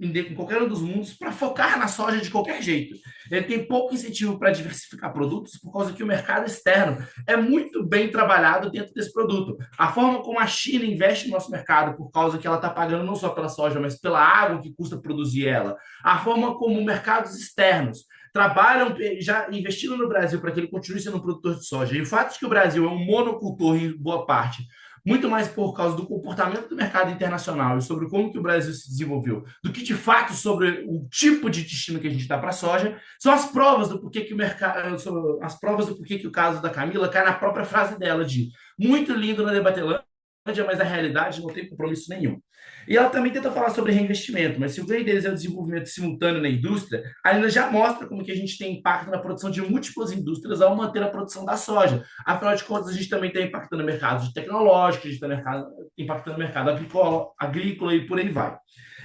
em qualquer um dos mundos para focar na soja de qualquer jeito. Ele tem pouco incentivo para diversificar produtos por causa que o mercado externo é muito bem trabalhado dentro desse produto. A forma como a China investe no nosso mercado por causa que ela está pagando não só pela soja, mas pela água que custa produzir ela. A forma como mercados externos trabalham já investindo no Brasil para que ele continue sendo um produtor de soja. E o fato de que o Brasil é um monocultor em boa parte, muito mais por causa do comportamento do mercado internacional e sobre como que o Brasil se desenvolveu, do que de fato sobre o tipo de destino que a gente dá para a soja, são as provas do porquê que o mercado, as provas do porquê que o caso da Camila cai na própria frase dela de muito lindo na debatelândia, mas a realidade não tem compromisso nenhum. E ela também tenta falar sobre reinvestimento, mas se o ganho deles é o desenvolvimento simultâneo na indústria, ainda já mostra como que a gente tem impacto na produção de múltiplas indústrias ao manter a produção da soja. Afinal de contas, a gente também está impactando o mercado tecnológico, a gente está impactando o mercado agrícola e por aí vai.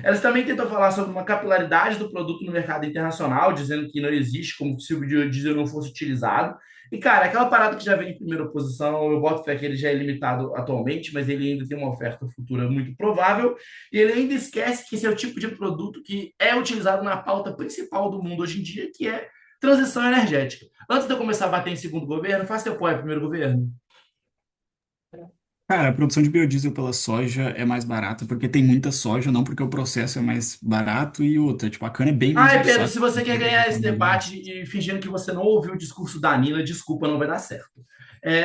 Elas também tentam falar sobre uma capilaridade do produto no mercado internacional, dizendo que não existe como se o biodiesel não fosse utilizado. E, cara, aquela parada que já vem em primeira posição, eu boto fé que ele já é limitado atualmente, mas ele ainda tem uma oferta futura muito provável, e ele ainda esquece que esse é o tipo de produto que é utilizado na pauta principal do mundo hoje em dia, que é transição energética. Antes de eu começar a bater em segundo governo, faça teu apoio primeiro governo. Cara, a produção de biodiesel pela soja é mais barata porque tem muita soja, não porque o processo é mais barato e outra. Tipo, a cana é bem mais Ai, Pedro, versátil. se você quer ganhar esse debate e fingindo que você não ouviu o discurso da Nina, desculpa, não vai dar certo.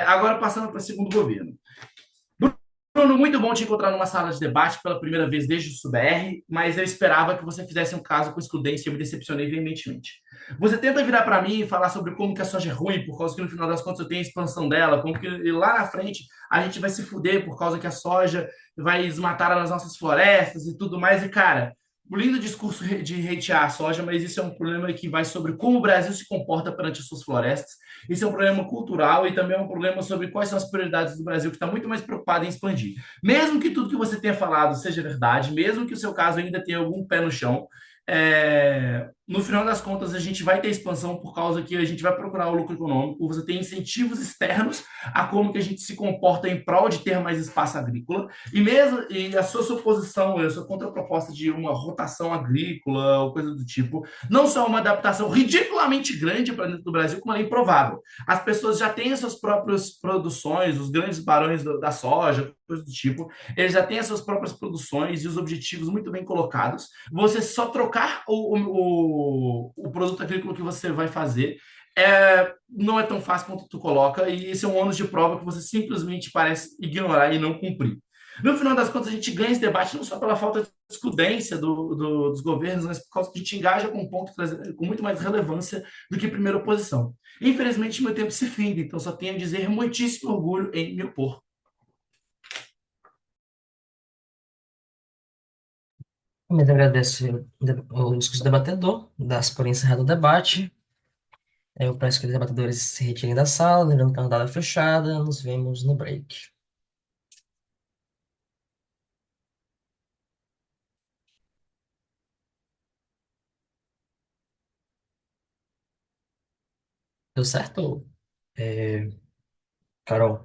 Agora, passando para o segundo governo. Bruno, muito bom te encontrar numa sala de debate pela primeira vez desde o SUBR, mas eu esperava que você fizesse um caso com excludência e eu me decepcionei veementemente. Você tenta virar para mim e falar sobre como que a soja é ruim, por causa que no final das contas eu tenho a expansão dela, como que lá na frente a gente vai se fuder por causa que a soja vai desmatar as nossas florestas e tudo mais. E, cara, o lindo discurso de hatear a soja, mas isso é um problema que vai sobre como o Brasil se comporta perante as suas florestas. Isso é um problema cultural e também é um problema sobre quais são as prioridades do Brasil, que está muito mais preocupado em expandir. Mesmo que tudo que você tenha falado seja verdade, mesmo que o seu caso ainda tenha algum pé no chão, no final das contas a gente vai ter expansão por causa que a gente vai procurar o lucro econômico, você tem incentivos externos a como que a gente se comporta em prol de ter mais espaço agrícola, e a sua suposição, a sua contraproposta de uma rotação agrícola ou coisa do tipo, não só uma adaptação ridiculamente grande para dentro do Brasil, como é improvável. As pessoas já têm as suas próprias produções, os grandes barões da soja, coisa do tipo, eles já têm as suas próprias produções e os objetivos muito bem colocados. Você só trocar o produto agrícola que você vai fazer não é tão fácil quanto tu coloca, e esse é um ônus de prova que você simplesmente parece ignorar e não cumprir. No final das contas, a gente ganha esse debate não só pela falta de excludência dos governos, mas por causa que a gente engaja com um ponto com muito mais relevância do que primeira oposição. Infelizmente, meu tempo se finda, então só tenho a dizer muitíssimo orgulho em me opor. Também agradeço o discurso do debatedor, das por encerrado o debate. Eu peço que os debatedores se retirem da sala, lembrando que a rodada é fechada. Nos vemos no break. Deu certo? Carol?